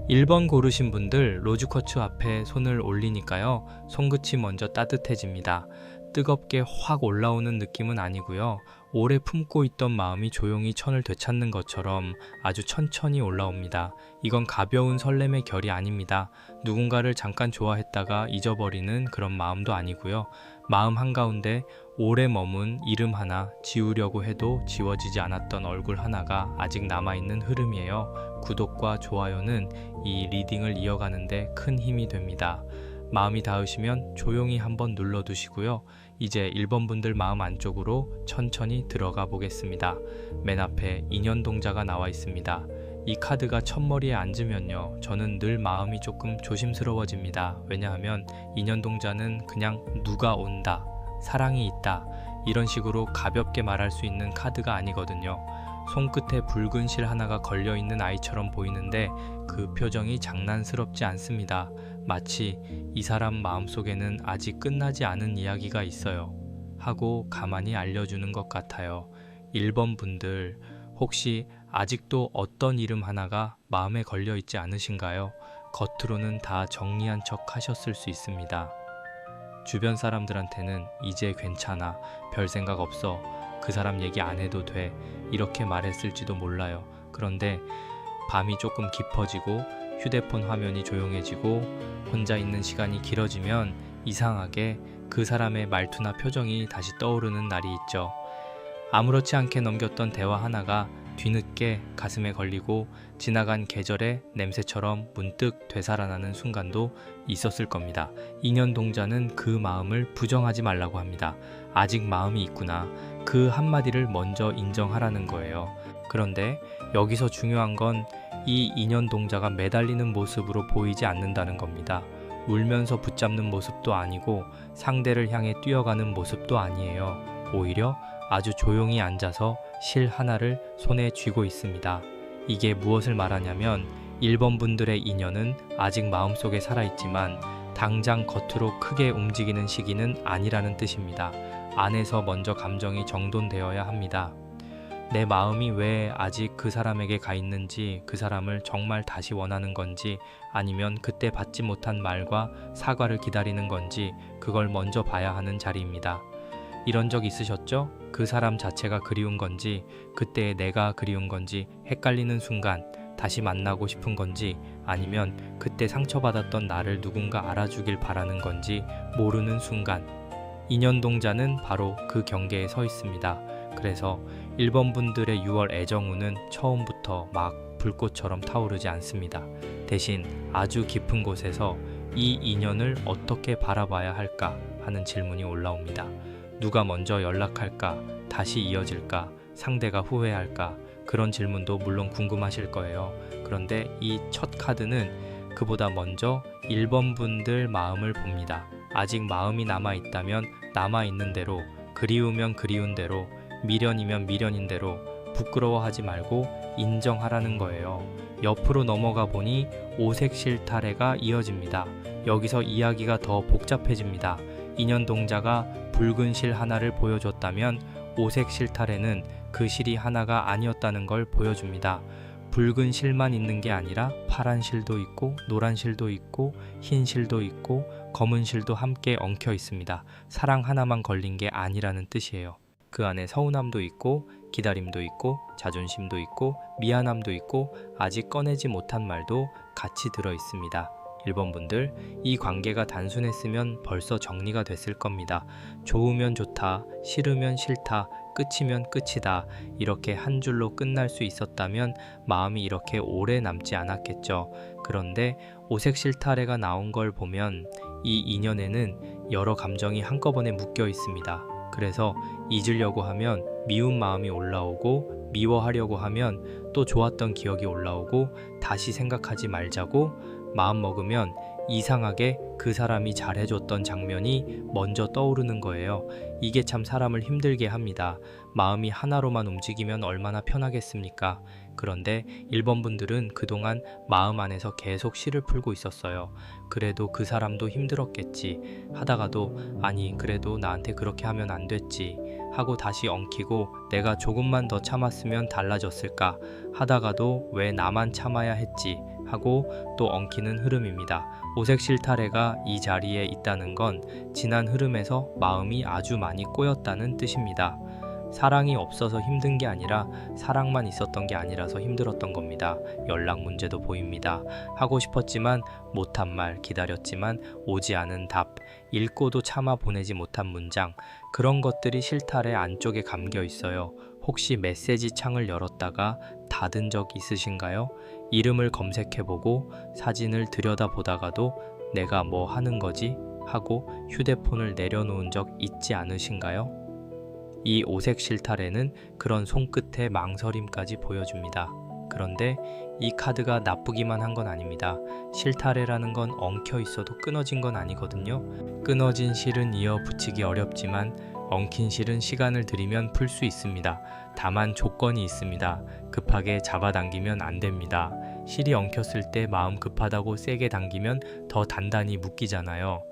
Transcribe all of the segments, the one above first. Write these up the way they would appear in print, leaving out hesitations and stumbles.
1번 고르신 분들 로즈쿼츠 앞에 손을 올리니까요. 손끝이 먼저 따뜻해집니다. 뜨겁게 확 올라오는 느낌은 아니고요. 오래 품고 있던 마음이 조용히 천을 되찾는 것처럼 아주 천천히 올라옵니다. 이건 가벼운 설렘의 결이 아닙니다. 누군가를 잠깐 좋아했다가 잊어버리는 그런 마음도 아니고요. 마음 한가운데 오래 머문 이름 하나, 지우려고 해도 지워지지 않았던 얼굴 하나가 아직 남아있는 흐름이에요. 구독과 좋아요는 이 리딩을 이어가는데 큰 힘이 됩니다. 마음이 닿으시면 조용히 한번 눌러두시고요. 이제 1번 분들 마음 안쪽으로 천천히 들어가 보겠습니다. 맨 앞에 인연동자가 나와 있습니다. 이 카드가 첫머리에 앉으면요, 저는 늘 마음이 조금 조심스러워집니다. 왜냐하면 인연동자는 그냥 누가 온다, 사랑이 있다, 이런 식으로 가볍게 말할 수 있는 카드가 아니거든요. 손끝에 붉은 실 하나가 걸려있는 아이처럼 보이는데 그 표정이 장난스럽지 않습니다. 마치 이 사람 마음속에는 아직 끝나지 않은 이야기가 있어요 하고 가만히 알려주는 것 같아요. 1번 분들, 혹시 아직도 어떤 이름 하나가 마음에 걸려있지 않으신가요? 겉으로는 다 정리한 척 하셨을 수 있습니다. 주변 사람들한테는 이제 괜찮아, 별 생각 없어, 그 사람 얘기 안 해도 돼, 이렇게 말했을지도 몰라요. 그런데 밤이 조금 깊어지고 휴대폰 화면이 조용해지고 혼자 있는 시간이 길어지면 이상하게 그 사람의 말투나 표정이 다시 떠오르는 날이 있죠. 아무렇지 않게 넘겼던 대화 하나가 뒤늦게 가슴에 걸리고 지나간 계절의 냄새처럼 문득 되살아나는 순간도 있었을 겁니다. 인연동자는 그 마음을 부정하지 말라고 합니다. 아직 마음이 있구나, 그 한마디를 먼저 인정하라는 거예요. 그런데 여기서 중요한 건 이 인연동자가 매달리는 모습으로 보이지 않는다는 겁니다. 울면서 붙잡는 모습도 아니고 상대를 향해 뛰어가는 모습도 아니에요. 오히려 아주 조용히 앉아서 실 하나를 손에 쥐고 있습니다. 이게 무엇을 말하냐면 1번 분들의 인연은 아직 마음속에 살아있지만 당장 겉으로 크게 움직이는 시기는 아니라는 뜻입니다. 안에서 먼저 감정이 정돈되어야 합니다. 내 마음이 왜 아직 그 사람에게 가 있는지, 그 사람을 정말 다시 원하는 건지, 아니면 그때 받지 못한 말과 사과를 기다리는 건지, 그걸 먼저 봐야 하는 자리입니다. 이런 적 있으셨죠? 그 사람 자체가 그리운 건지, 그때의 내가 그리운 건지 헷갈리는 순간, 다시 만나고 싶은 건지, 아니면 그때 상처받았던 나를 누군가 알아주길 바라는 건지 모르는 순간, 인연동자는 바로 그 경계에 서 있습니다. 그래서 1번 분들의 6월 애정운은 처음부터 막 불꽃처럼 타오르지 않습니다. 대신 아주 깊은 곳에서 이 인연을 어떻게 바라봐야 할까 하는 질문이 올라옵니다. 누가 먼저 연락할까? 다시 이어질까? 상대가 후회할까? 그런 질문도 물론 궁금하실 거예요. 그런데 이 첫 카드는 그보다 먼저 1번 분들 마음을 봅니다. 아직 마음이 남아있다면 남아있는 대로, 그리우면 그리운 대로, 미련이면 미련인 대로 부끄러워하지 말고 인정하라는 거예요. 옆으로 넘어가 보니 오색 실타래가 이어집니다. 여기서 이야기가 더 복잡해집니다. 인연동자가 붉은 실 하나를 보여줬다면 오색 실타래는 그 실이 하나가 아니었다는 걸 보여줍니다. 붉은 실만 있는 게 아니라 파란 실도 있고 노란 실도 있고 흰 실도 있고 검은 실도 함께 엉켜 있습니다. 사랑 하나만 걸린 게 아니라는 뜻이에요. 그 안에 서운함도 있고 기다림도 있고 자존심도 있고 미안함도 있고 아직 꺼내지 못한 말도 같이 들어 있습니다. 1번 분들, 이 관계가 단순했으면 벌써 정리가 됐을 겁니다. 좋으면 좋다, 싫으면 싫다, 끝이면 끝이다, 이렇게 한 줄로 끝날 수 있었다면 마음이 이렇게 오래 남지 않았겠죠. 그런데 오색 실타래가 나온 걸 보면 이 인연에는 여러 감정이 한꺼번에 묶여 있습니다. 그래서 잊으려고 하면 미운 마음이 올라오고, 미워하려고 하면 또 좋았던 기억이 올라오고, 다시 생각하지 말자고 마음 먹으면 이상하게 그 사람이 잘해줬던 장면이 먼저 떠오르는 거예요. 이게 참 사람을 힘들게 합니다. 마음이 하나로만 움직이면 얼마나 편하겠습니까? 그런데 1번 분들은 그동안 마음 안에서 계속 시를 풀고 있었어요. 그래도 그 사람도 힘들었겠지 하다가도 아니 그래도 나한테 그렇게 하면 안 됐지 하고 다시 엉키고 내가 조금만 더 참았으면 달라졌을까 하다가도 왜 나만 참아야 했지 하고 또 엉키는 흐름입니다. 오색 실타래가 이 자리에 있다는 건 지난 흐름에서 마음이 아주 많이 꼬였다는 뜻입니다. 사랑이 없어서 힘든 게 아니라 사랑만 있었던 게 아니라서 힘들었던 겁니다. 연락 문제도 보입니다. 하고 싶었지만 못한 말, 기다렸지만 오지 않은 답, 읽고도 참아 보내지 못한 문장, 그런 것들이 실타래 안쪽에 감겨 있어요. 혹시 메시지 창을 열었다가 닫은 적 있으신가요? 이름을 검색해보고 사진을 들여다보다가도 내가 뭐 하는 거지? 하고 휴대폰을 내려놓은 적 있지 않으신가요? 이 오색 실타래는 그런 손끝의 망설임까지 보여줍니다. 그런데 이 카드가 나쁘기만 한 건 아닙니다. 실타래라는 건 엉켜 있어도 끊어진 건 아니거든요. 끊어진 실은 이어 붙이기 어렵지만 엉킨 실은 시간을 들이면 풀 수 있습니다. 다만 조건이 있습니다. 급하게 잡아당기면 안 됩니다. 실이 엉켰을 때 마음 급하다고 세게 당기면 더 단단히 묶이잖아요.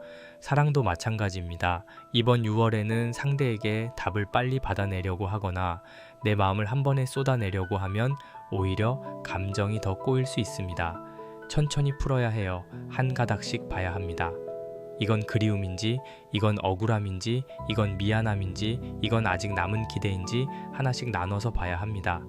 사랑도 마찬가지입니다. 이번 6월에는 상대에게 답을 빨리 받아내려고 하거나 내 마음을 한 번에 쏟아내려고 하면 오히려 감정이 더 꼬일 수 있습니다. 천천히 풀어야 해요. 한 가닥씩 봐야 합니다. 이건 그리움인지, 이건 억울함인지, 이건 미안함인지, 이건 아직 남은 기대인지 하나씩 나눠서 봐야 합니다.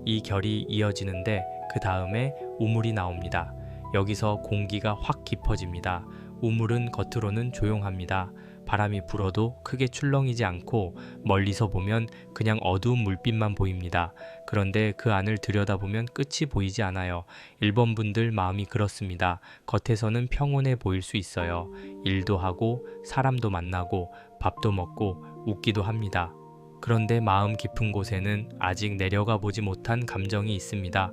이 결이 이어지는데 그 다음에 우물이 나옵니다. 여기서 공기가 확 깊어집니다. 우물은 겉으로는 조용합니다. 바람이 불어도 크게 출렁이지 않고 멀리서 보면 그냥 어두운 물빛만 보입니다. 그런데 그 안을 들여다보면 끝이 보이지 않아요. 1번 분들 마음이 그렇습니다. 겉에서는 평온해 보일 수 있어요. 일도 하고 사람도 만나고 밥도 먹고 웃기도 합니다. 그런데 마음 깊은 곳에는 아직 내려가 보지 못한 감정이 있습니다.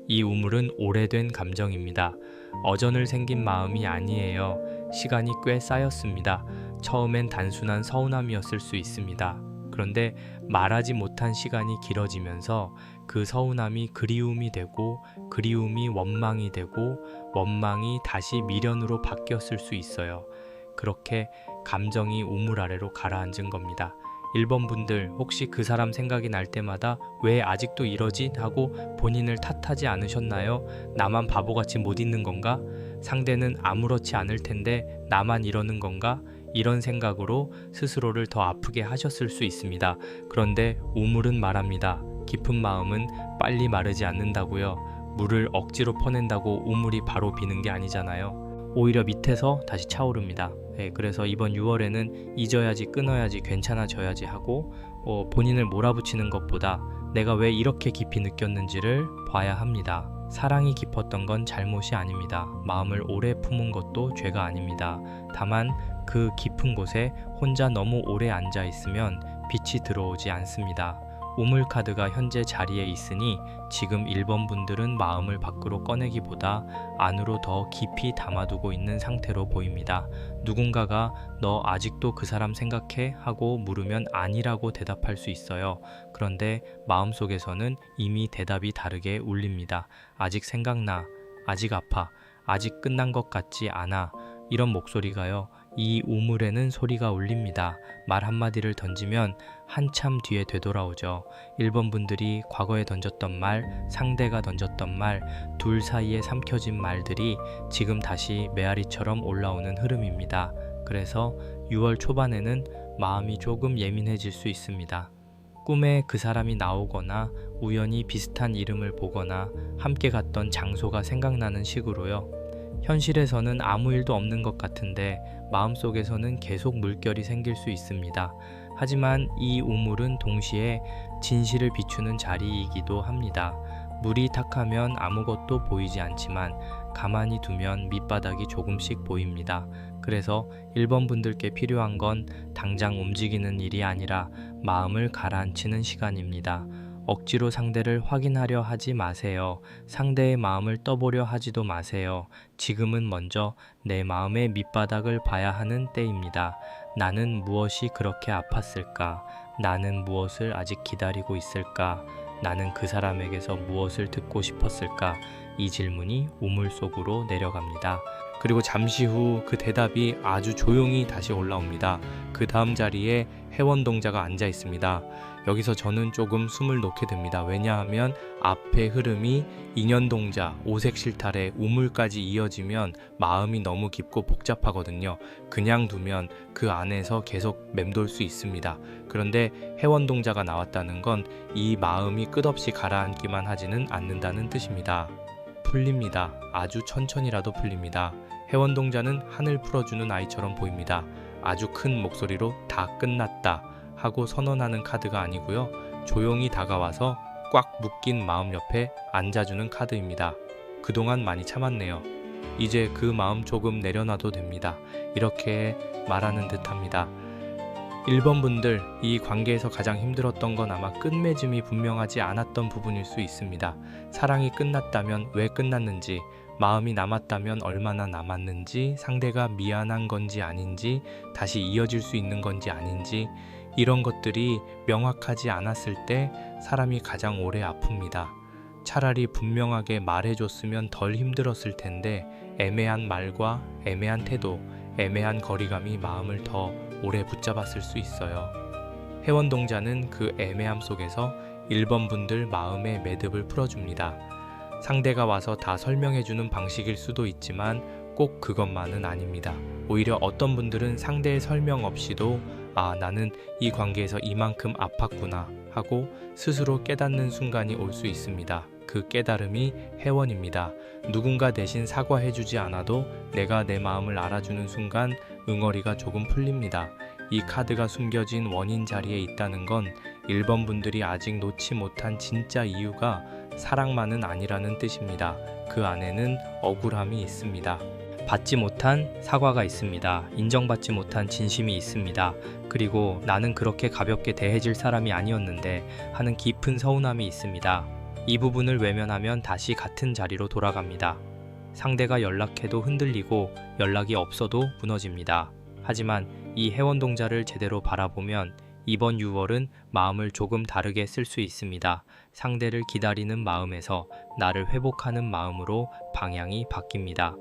이 우물은 오래된 감정입니다. 어전을 생긴 마음이 아니에요. 시간이 꽤 쌓였습니다. 처음엔 단순한 서운함이었을 수 있습니다. 그런데 말하지 못한 시간이 길어지면서 그 서운함이 그리움이 되고 그리움이 원망이 되고 원망이 다시 미련으로 바뀌었을 수 있어요. 그렇게 감정이 우물 아래로 가라앉은 겁니다. 1번 분들 혹시 그 사람 생각이 날 때마다 왜 아직도 이러지? 하고 본인을 탓하지 않으셨나요? 나만 바보같이 못 있는 건가? 상대는 아무렇지 않을 텐데 나만 이러는 건가? 이런 생각으로 스스로를 더 아프게 하셨을 수 있습니다. 그런데 우물은 말합니다. 깊은 마음은 빨리 마르지 않는다고요. 물을 억지로 퍼낸다고 우물이 바로 비는 게 아니잖아요. 오히려 밑에서 다시 차오릅니다. 그래서 이번 6월에는 잊어야지, 끊어야지, 괜찮아져야지 하고 본인을 몰아붙이는 것보다 내가 왜 이렇게 깊이 느꼈는지를 봐야 합니다. 사랑이 깊었던 건 잘못이 아닙니다. 마음을 오래 품은 것도 죄가 아닙니다. 다만 그 깊은 곳에 혼자 너무 오래 앉아 있으면 빛이 들어오지 않습니다. 우물 카드가 현재 자리에 있으니 지금 1번 분들은 마음을 밖으로 꺼내기보다 안으로 더 깊이 담아두고 있는 상태로 보입니다. 누군가가 너 아직도 그 사람 생각해? 하고 물으면 아니라고 대답할 수 있어요. 그런데 마음속에서는 이미 대답이 다르게 울립니다. 아직 생각나, 아직 아파, 아직 끝난 것 같지 않아. 이런 목소리가요. 이 우물에는 소리가 울립니다. 말 한마디를 던지면 한참 뒤에 되돌아오죠. 1번 분들이 과거에 던졌던 말, 상대가 던졌던 말, 둘 사이에 삼켜진 말들이 지금 다시 메아리처럼 올라오는 흐름입니다. 그래서 6월 초반에는 마음이 조금 예민해질 수 있습니다. 꿈에 그 사람이 나오거나 우연히 비슷한 이름을 보거나 함께 갔던 장소가 생각나는 식으로요. 현실에서는 아무 일도 없는 것 같은데 마음속에서는 계속 물결이 생길 수 있습니다. 하지만 이 우물은 동시에 진실을 비추는 자리이기도 합니다. 물이 탁하면 아무것도 보이지 않지만 가만히 두면 밑바닥이 조금씩 보입니다. 그래서 1번 분들께 필요한 건 당장 움직이는 일이 아니라 마음을 가라앉히는 시간입니다. 억지로 상대를 확인하려 하지 마세요. 상대의 마음을 떠보려 하지도 마세요. 지금은 먼저 내 마음의 밑바닥을 봐야 하는 때입니다. 나는 무엇이 그렇게 아팠을까? 나는 무엇을 아직 기다리고 있을까? 나는 그 사람에게서 무엇을 듣고 싶었을까? 이 질문이 우물 속으로 내려갑니다. 그리고 잠시 후 그 대답이 아주 조용히 다시 올라옵니다. 그 다음 자리에 회원동자가 앉아 있습니다. 여기서 저는 조금 숨을 놓게 됩니다. 왜냐하면 앞의 흐름이 인연동자, 오색실탈의 우물까지 이어지면 마음이 너무 깊고 복잡하거든요. 그냥 두면 그 안에서 계속 맴돌 수 있습니다. 그런데 해원동자가 나왔다는 건 이 마음이 끝없이 가라앉기만 하지는 않는다는 뜻입니다. 풀립니다. 아주 천천히라도 풀립니다. 해원동자는 하늘 풀어주는 아이처럼 보입니다. 아주 큰 목소리로 다 끝났다 하고 선언하는 카드가 아니고요. 조용히 다가와서 꽉 묶인 마음 옆에 앉아주는 카드입니다. 그동안 많이 참았네요. 이제 그 마음 조금 내려놔도 됩니다. 이렇게 말하는 듯합니다. 1번 분들, 이 관계에서 가장 힘들었던 건 아마 끝맺음이 분명하지 않았던 부분일 수 있습니다. 사랑이 끝났다면 왜 끝났는지, 마음이 남았다면 얼마나 남았는지, 상대가 미안한 건지 아닌지, 다시 이어질 수 있는 건지 아닌지, 이런 것들이 명확하지 않았을 때 사람이 가장 오래 아픕니다. 차라리 분명하게 말해줬으면 덜 힘들었을 텐데 애매한 말과 애매한 태도, 애매한 거리감이 마음을 더 오래 붙잡았을 수 있어요. 해원동자는 그 애매함 속에서 1번 분들 마음의 매듭을 풀어줍니다. 상대가 와서 다 설명해주는 방식일 수도 있지만 꼭 그것만은 아닙니다. 오히려 어떤 분들은 상대의 설명 없이도 나는 이 관계에서 이만큼 아팠구나 하고 스스로 깨닫는 순간이 올 수 있습니다. 그 깨달음이 해원입니다. 누군가 대신 사과해주지 않아도 내가 내 마음을 알아주는 순간 응어리가 조금 풀립니다. 이 카드가 숨겨진 원인 자리에 있다는 건 1번 분들이 아직 놓지 못한 진짜 이유가 사랑만은 아니라는 뜻입니다. 그 안에는 억울함이 있습니다. 받지 못한 사과가 있습니다. 인정받지 못한 진심이 있습니다. 그리고 나는 그렇게 가볍게 대해질 사람이 아니었는데 하는 깊은 서운함이 있습니다. 이 부분을 외면하면 다시 같은 자리로 돌아갑니다. 상대가 연락해도 흔들리고 연락이 없어도 무너집니다. 하지만 이 해원동자를 제대로 바라보면 이번 6월은 마음을 조금 다르게 쓸 수 있습니다. 상대를 기다리는 마음에서 나를 회복하는 마음으로 방향이 바뀝니다.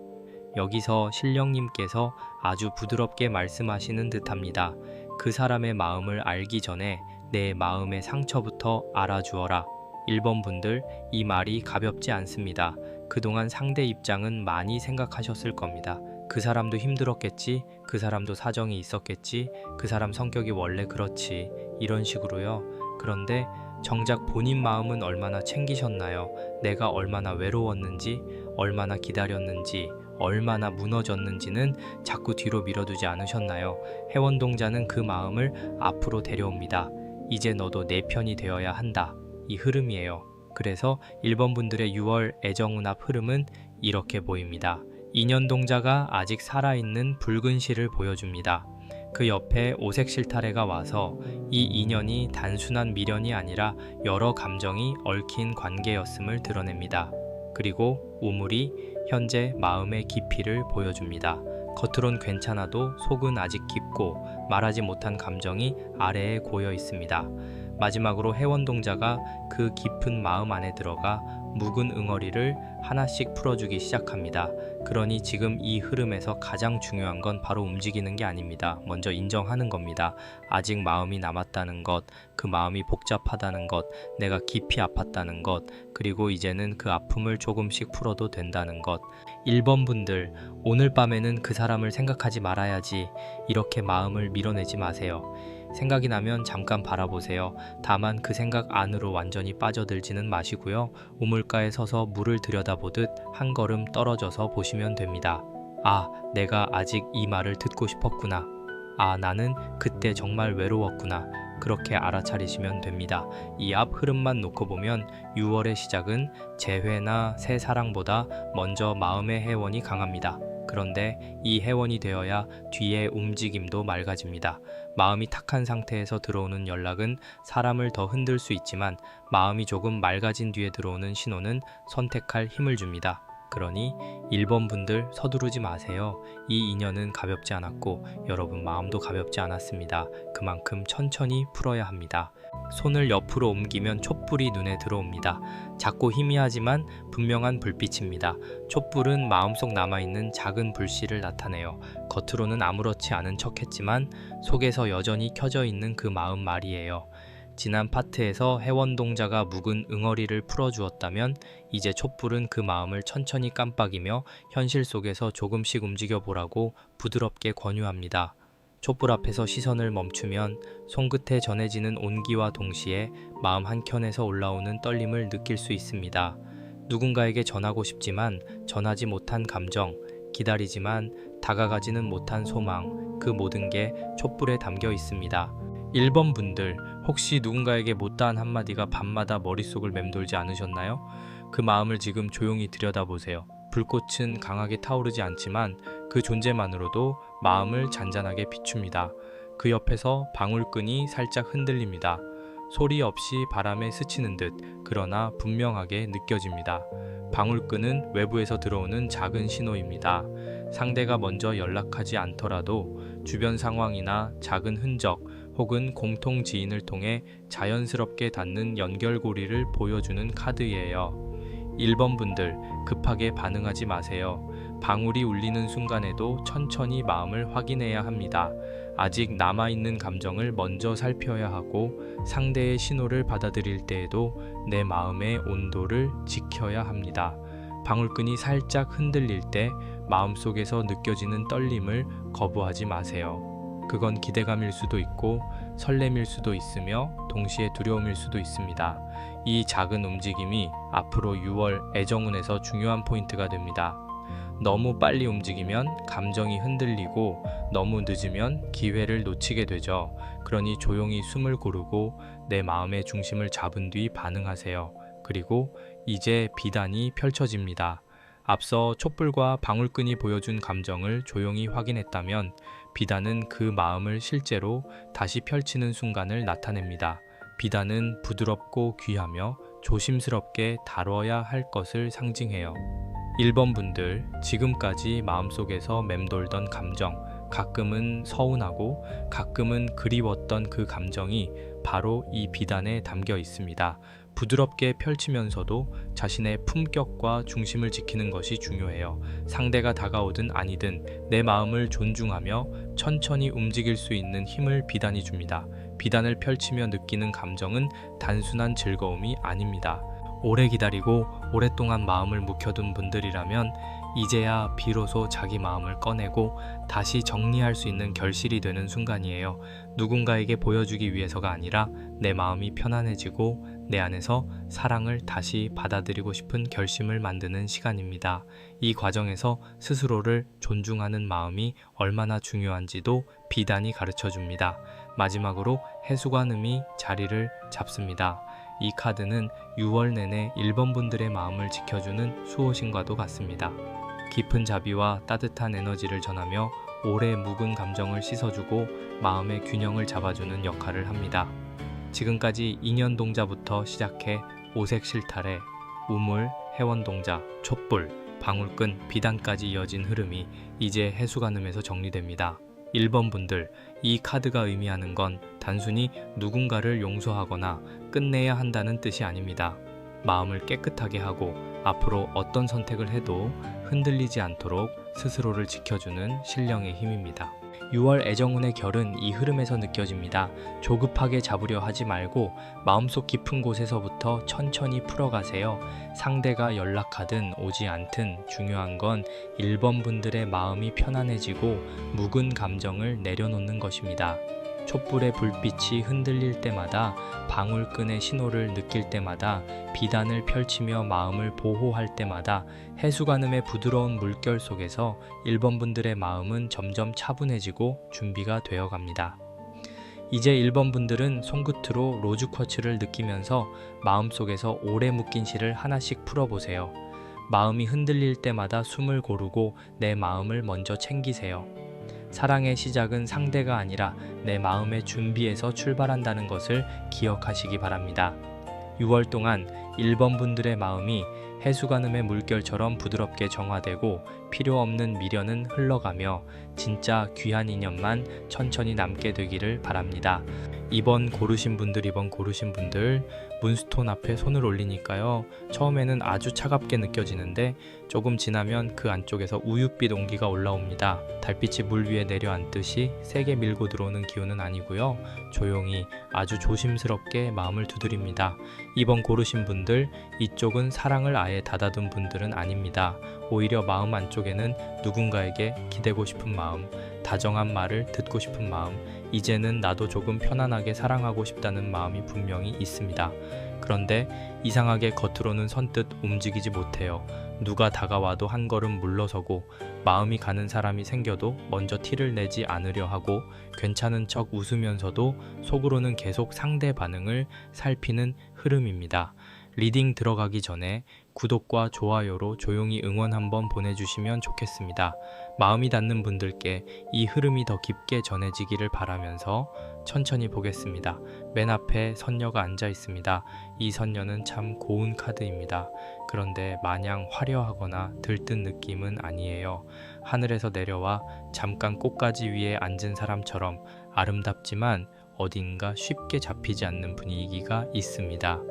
여기서 신령님께서 아주 부드럽게 말씀하시는 듯합니다. 그 사람의 마음을 알기 전에 내 마음의 상처부터 알아주어라. 1번 분들, 이 말이 가볍지 않습니다. 그동안 상대 입장은 많이 생각하셨을 겁니다. 그 사람도 힘들었겠지, 그 사람도 사정이 있었겠지, 그 사람 성격이 원래 그렇지, 이런 식으로요. 그런데 정작 본인 마음은 얼마나 챙기셨나요? 내가 얼마나 외로웠는지, 얼마나 기다렸는지, 얼마나 무너졌는지는 자꾸 뒤로 밀어두지 않으셨나요? 해원동자는 그 마음을 앞으로 데려옵니다. 이제 너도 내 편이 되어야 한다. 이 흐름이에요. 그래서 1번 분들의 6월 애정운합 흐름은 이렇게 보입니다. 인연동자가 아직 살아있는 붉은 실을 보여줍니다. 그 옆에 오색 실타래가 와서 이 인연이 단순한 미련이 아니라 여러 감정이 얽힌 관계였음을 드러냅니다. 그리고 우물이 현재 마음의 깊이를 보여줍니다. 겉으론 괜찮아도 속은 아직 깊고 말하지 못한 감정이 아래에 고여 있습니다. 마지막으로 해원동자가 그 깊은 마음 안에 들어가 묵은 응어리를 하나씩 풀어주기 시작합니다. 그러니 지금 이 흐름에서 가장 중요한 건 바로 움직이는 게 아닙니다. 먼저 인정하는 겁니다. 아직 마음이 남았다는 것, 그 마음이 복잡하다는 것, 내가 깊이 아팠다는 것, 그리고 이제는 그 아픔을 조금씩 풀어도 된다는 것. 1번 분들, 오늘 밤에는 그 사람을 생각하지 말아야지, 이렇게 마음을 밀어내지 마세요. 생각이 나면 잠깐 바라보세요. 다만 그 생각 안으로 완전히 빠져들지는 마시고요. 우물가에 서서 물을 들여다보듯 한 걸음 떨어져서 보시면 됩니다. 내가 아직 이 말을 듣고 싶었구나. 나는 그때 정말 외로웠구나. 그렇게 알아차리시면 됩니다. 이 앞 흐름만 놓고 보면 6월의 시작은 재회나 새 사랑보다 먼저 마음의 해원이 강합니다. 그런데 이 해원이 되어야 뒤의 움직임도 맑아집니다. 마음이 탁한 상태에서 들어오는 연락은 사람을 더 흔들 수 있지만 마음이 조금 맑아진 뒤에 들어오는 신호는 선택할 힘을 줍니다. 그러니 1번 분들 서두르지 마세요. 이 인연은 가볍지 않았고 여러분 마음도 가볍지 않았습니다. 그만큼 천천히 풀어야 합니다. 손을 옆으로 옮기면 촛불이 눈에 들어옵니다. 작고 희미하지만 분명한 불빛입니다. 촛불은 마음속 남아있는 작은 불씨를 나타내요. 겉으로는 아무렇지 않은 척했지만 속에서 여전히 켜져 있는 그 마음 말이에요. 지난 파트에서 해원동자가 묵은 응어리를 풀어주었다면 이제 촛불은 그 마음을 천천히 깜빡이며 현실 속에서 조금씩 움직여 보라고 부드럽게 권유합니다. 촛불 앞에서 시선을 멈추면 손끝에 전해지는 온기와 동시에 마음 한켠에서 올라오는 떨림을 느낄 수 있습니다. 누군가에게 전하고 싶지만 전하지 못한 감정, 기다리지만 다가가지는 못한 소망, 그 모든 게 촛불에 담겨 있습니다. 1번 분들, 혹시 누군가에게 못다한 한마디가 밤마다 머릿속을 맴돌지 않으셨나요? 그 마음을 지금 조용히 들여다보세요. 불꽃은 강하게 타오르지 않지만 그 존재만으로도 마음을 잔잔하게 비춥니다. 그 옆에서 방울끈이 살짝 흔들립니다. 소리 없이 바람에 스치는 듯, 그러나 분명하게 느껴집니다. 방울끈은 외부에서 들어오는 작은 신호입니다. 상대가 먼저 연락하지 않더라도 주변 상황이나 작은 흔적 혹은 공통 지인을 통해 자연스럽게 닿는 연결고리를 보여주는 카드예요. 1번 분들, 급하게 반응하지 마세요. 방울이 울리는 순간에도 천천히 마음을 확인해야 합니다. 아직 남아있는 감정을 먼저 살펴야 하고 상대의 신호를 받아들일 때에도 내 마음의 온도를 지켜야 합니다. 방울끈이 살짝 흔들릴 때 마음속에서 느껴지는 떨림을 거부하지 마세요. 그건 기대감일 수도 있고 설렘일 수도 있으며 동시에 두려움일 수도 있습니다. 이 작은 움직임이 앞으로 6월 애정운에서 중요한 포인트가 됩니다. 너무 빨리 움직이면 감정이 흔들리고 너무 늦으면 기회를 놓치게 되죠. 그러니 조용히 숨을 고르고 내 마음의 중심을 잡은 뒤 반응하세요. 그리고 이제 비단이 펼쳐집니다. 앞서 촛불과 방울끈이 보여준 감정을 조용히 확인했다면 비단은 그 마음을 실제로 다시 펼치는 순간을 나타냅니다. 비단은 부드럽고 귀하며 조심스럽게 다뤄야 할 것을 상징해요. 1번 분들, 지금까지 마음속에서 맴돌던 감정, 가끔은 서운하고 가끔은 그리웠던 그 감정이 바로 이 비단에 담겨 있습니다. 부드럽게 펼치면서도 자신의 품격과 중심을 지키는 것이 중요해요. 상대가 다가오든 아니든 내 마음을 존중하며 천천히 움직일 수 있는 힘을 비단이 줍니다. 비단을 펼치며 느끼는 감정은 단순한 즐거움이 아닙니다. 오래 기다리고 오랫동안 마음을 묵혀둔 분들이라면 이제야 비로소 자기 마음을 꺼내고 다시 정리할 수 있는 결실이 되는 순간이에요. 누군가에게 보여주기 위해서가 아니라 내 마음이 편안해지고 내 안에서 사랑을 다시 받아들이고 싶은 결심을 만드는 시간입니다. 이 과정에서 스스로를 존중하는 마음이 얼마나 중요한지도 비단이 가르쳐 줍니다. 마지막으로 해수관음이 자리를 잡습니다. 이 카드는 6월 내내 1번 분들의 마음을 지켜주는 수호신과도 같습니다. 깊은 자비와 따뜻한 에너지를 전하며 오래 묵은 감정을 씻어주고 마음의 균형을 잡아주는 역할을 합니다. 지금까지 인연동자부터 시작해 오색 실타래, 우물, 해원동자, 촛불, 방울끈, 비단까지 이어진 흐름이 이제 해수관음에서 정리됩니다. 1번 분들, 이 카드가 의미하는 건 단순히 누군가를 용서하거나 끝내야 한다는 뜻이 아닙니다. 마음을 깨끗하게 하고 앞으로 어떤 선택을 해도 흔들리지 않도록 스스로를 지켜주는 신령의 힘입니다. 6월 애정운의 결은 이 흐름에서 느껴집니다. 조급하게 잡으려 하지 말고 마음속 깊은 곳에서부터 천천히 풀어가세요. 상대가 연락하든 오지 않든 중요한 건 1번 분들의 마음이 편안해지고 묵은 감정을 내려놓는 것입니다. 촛불의 불빛이 흔들릴 때마다, 방울끈의 신호를 느낄 때마다, 비단을 펼치며 마음을 보호할 때마다 해수관음의 부드러운 물결 속에서 1번 분들의 마음은 점점 차분해지고 준비가 되어 갑니다. 이제 1번 분들은 손끝으로 로즈 쿼츠를 느끼면서 마음속에서 오래 묶인 실을 하나씩 풀어보세요. 마음이 흔들릴 때마다 숨을 고르고 내 마음을 먼저 챙기세요. 사랑의 시작은 상대가 아니라 내 마음의 준비에서 출발한다는 것을 기억하시기 바랍니다. 6월 동안 1번 분들의 마음이 해수관음의 물결처럼 부드럽게 정화되고 필요 없는 미련은 흘러가며 진짜 귀한 인연만 천천히 남게 되기를 바랍니다. 2번 고르신 분들 문스톤 앞에 손을 올리니까요. 처음에는 아주 차갑게 느껴지는데 조금 지나면 그 안쪽에서 우윳빛 온기가 올라옵니다. 달빛이 물 위에 내려앉듯이 세게 밀고 들어오는 기운은 아니고요. 조용히 아주 조심스럽게 마음을 두드립니다. 2번 고르신 분들, 이쪽은 사랑을 아예 닫아둔 분들은 아닙니다. 오히려 마음 안쪽에는 누군가에게 기대고 싶은 마음, 다정한 말을 듣고 싶은 마음, 이제는 나도 조금 편안하게 사랑하고 싶다는 마음이 분명히 있습니다. 그런데 이상하게 겉으로는 선뜻 움직이지 못해요. 누가 다가와도 한 걸음 물러서고 마음이 가는 사람이 생겨도 먼저 티를 내지 않으려 하고 괜찮은 척 웃으면서도 속으로는 계속 상대 반응을 살피는 흐름입니다. 리딩 들어가기 전에 구독과 좋아요로 조용히 응원 한번 보내주시면 좋겠습니다. 마음이 닿는 분들께 이 흐름이 더 깊게 전해지기를 바라면서 천천히 보겠습니다. 맨 앞에 선녀가 앉아 있습니다. 이 선녀는 참 고운 카드입니다. 그런데 마냥 화려하거나 들뜬 느낌은 아니에요. 하늘에서 내려와 잠깐 꽃가지 위에 앉은 사람처럼 아름답지만 어딘가 쉽게 잡히지 않는 분위기가 있습니다.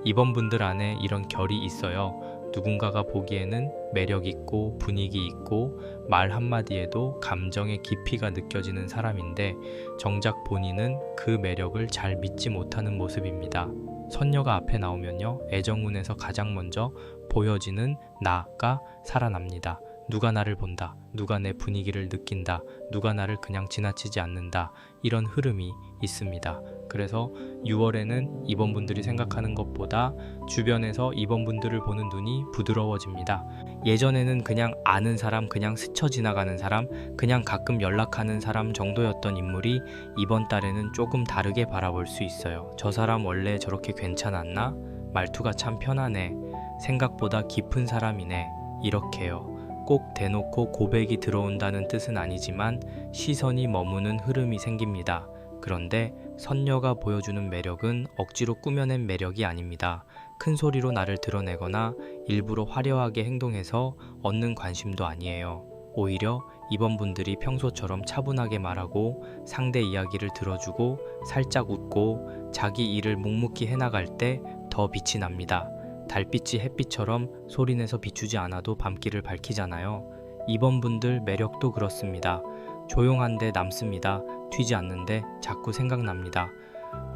이번 분들 안에 이런 결이 있어요. 누군가가 보기에는 매력 있고 분위기 있고 말 한마디에도 감정의 깊이가 느껴지는 사람인데 정작 본인은 그 매력을 잘 믿지 못하는 모습입니다. 선녀가 앞에 나오면요. 애정운에서 가장 먼저 보여지는 나가 살아납니다. 누가 나를 본다, 누가 내 분위기를 느낀다, 누가 나를 그냥 지나치지 않는다, 이런 흐름이 있습니다. 그래서 6월에는 이번 분들이 생각하는 것보다 주변에서 이번 분들을 보는 눈이 부드러워집니다. 예전에는 그냥 아는 사람, 그냥 스쳐 지나가는 사람, 그냥 가끔 연락하는 사람 정도였던 인물이 이번 달에는 조금 다르게 바라볼 수 있어요. 저 사람 원래 저렇게 괜찮았나? 말투가 참 편하네. 생각보다 깊은 사람이네. 이렇게요. 꼭 대놓고 고백이 들어온다는 뜻은 아니지만 시선이 머무는 흐름이 생깁니다. 그런데 선녀가 보여주는 매력은 억지로 꾸며낸 매력이 아닙니다. 큰 소리로 나를 드러내거나 일부러 화려하게 행동해서 얻는 관심도 아니에요. 오히려 이번 분들이 평소처럼 차분하게 말하고 상대 이야기를 들어주고 살짝 웃고 자기 일을 묵묵히 해나갈 때 더 빛이 납니다. 달빛이 햇빛처럼 소리내서 비추지 않아도 밤길을 밝히잖아요. 이번 분들 매력도 그렇습니다. 조용한데 남습니다. 튀지 않는데 자꾸 생각납니다.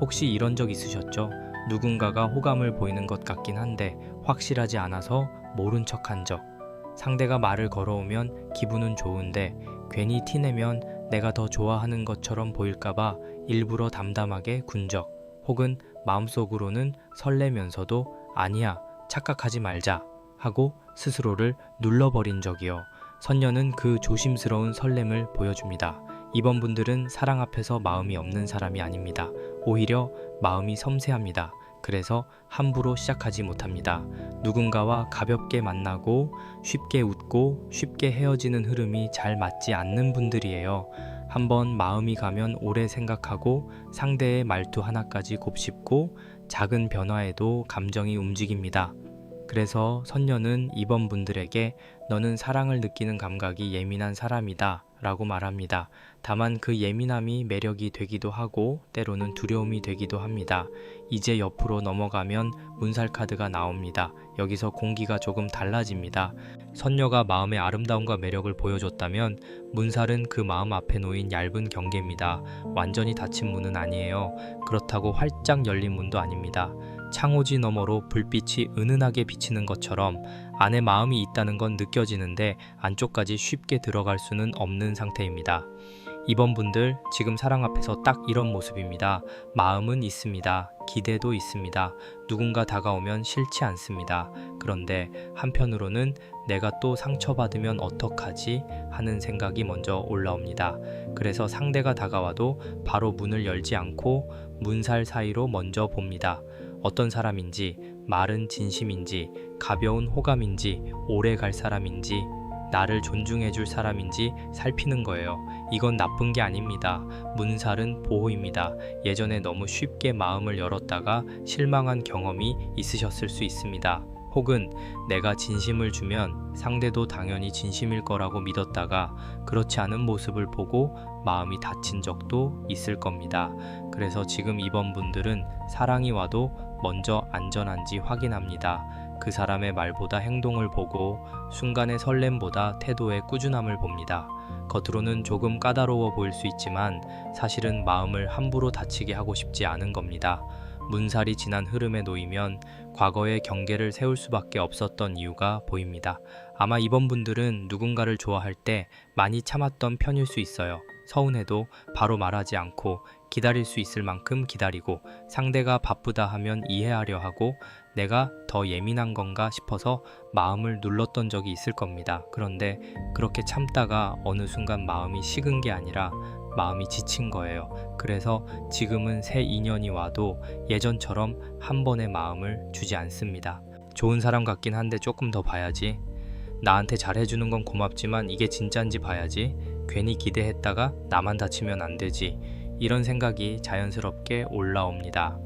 혹시 이런 적 있으셨죠? 누군가가 호감을 보이는 것 같긴 한데 확실하지 않아서 모른 척한 적. 상대가 말을 걸어오면 기분은 좋은데 괜히 티내면 내가 더 좋아하는 것처럼 보일까봐 일부러 담담하게 군 적. 혹은 마음속으로는 설레면서도 아니야, 착각하지 말자 하고 스스로를 눌러버린 적이요. 선녀는 그 조심스러운 설렘을 보여줍니다. 이번 분들은 사랑 앞에서 마음이 없는 사람이 아닙니다. 오히려 마음이 섬세합니다. 그래서 함부로 시작하지 못합니다. 누군가와 가볍게 만나고 쉽게 웃고 쉽게 헤어지는 흐름이 잘 맞지 않는 분들이에요. 한번 마음이 가면 오래 생각하고 상대의 말투 하나까지 곱씹고 작은 변화에도 감정이 움직입니다. 그래서 선녀는 이번 분들에게 너는 사랑을 느끼는 감각이 예민한 사람이다 라고 말합니다. 다만 그 예민함이 매력이 되기도 하고 때로는 두려움이 되기도 합니다. 이제 옆으로 넘어가면 문살 카드가 나옵니다. 여기서 공기가 조금 달라집니다. 선녀가 마음의 아름다움과 매력을 보여줬다면 문살은 그 마음 앞에 놓인 얇은 경계입니다. 완전히 닫힌 문은 아니에요. 그렇다고 활짝 열린 문도 아닙니다. 창호지 너머로 불빛이 은은하게 비치는 것처럼 안에 마음이 있다는 건 느껴지는데 안쪽까지 쉽게 들어갈 수는 없는 상태입니다. 이번 분들 지금 사랑 앞에서 딱 이런 모습입니다. 마음은 있습니다. 기대도 있습니다. 누군가 다가오면 싫지 않습니다. 그런데 한편으로는 내가 또 상처받으면 어떡하지 하는 생각이 먼저 올라옵니다. 그래서 상대가 다가와도 바로 문을 열지 않고 문살 사이로 먼저 봅니다. 어떤 사람인지, 말은 진심인지, 가벼운 호감인지, 오래 갈 사람인지, 나를 존중해줄 사람인지 살피는 거예요. 이건 나쁜 게 아닙니다. 문살은 보호입니다. 예전에 너무 쉽게 마음을 열었다가 실망한 경험이 있으셨을 수 있습니다. 혹은 내가 진심을 주면 상대도 당연히 진심일 거라고 믿었다가 그렇지 않은 모습을 보고 마음이 다친 적도 있을 겁니다. 그래서 지금 이번 분들은 사랑이 와도 먼저 안전한지 확인합니다. 그 사람의 말보다 행동을 보고 순간의 설렘보다 태도의 꾸준함을 봅니다. 겉으로는 조금 까다로워 보일 수 있지만 사실은 마음을 함부로 다치게 하고 싶지 않은 겁니다. 문살이 지난 흐름에 놓이면 과거의 경계를 세울 수밖에 없었던 이유가 보입니다. 아마 이번 분들은 누군가를 좋아할 때 많이 참았던 편일 수 있어요. 서운해도 바로 말하지 않고 기다릴 수 있을 만큼 기다리고 상대가 바쁘다 하면 이해하려 하고 내가 더 예민한 건가 싶어서 마음을 눌렀던 적이 있을 겁니다. 그런데 그렇게 참다가 어느 순간 마음이 식은 게 아니라 마음이 지친 거예요. 그래서 지금은 새 인연이 와도 예전처럼 한 번의 마음을 주지 않습니다. 좋은 사람 같긴 한데 조금 더 봐야지. 나한테 잘해주는 건 고맙지만 이게 진짠지 봐야지. 괜히 기대했다가 나만 다치면 안 되지. 이런 생각이 자연스럽게 올라옵니다.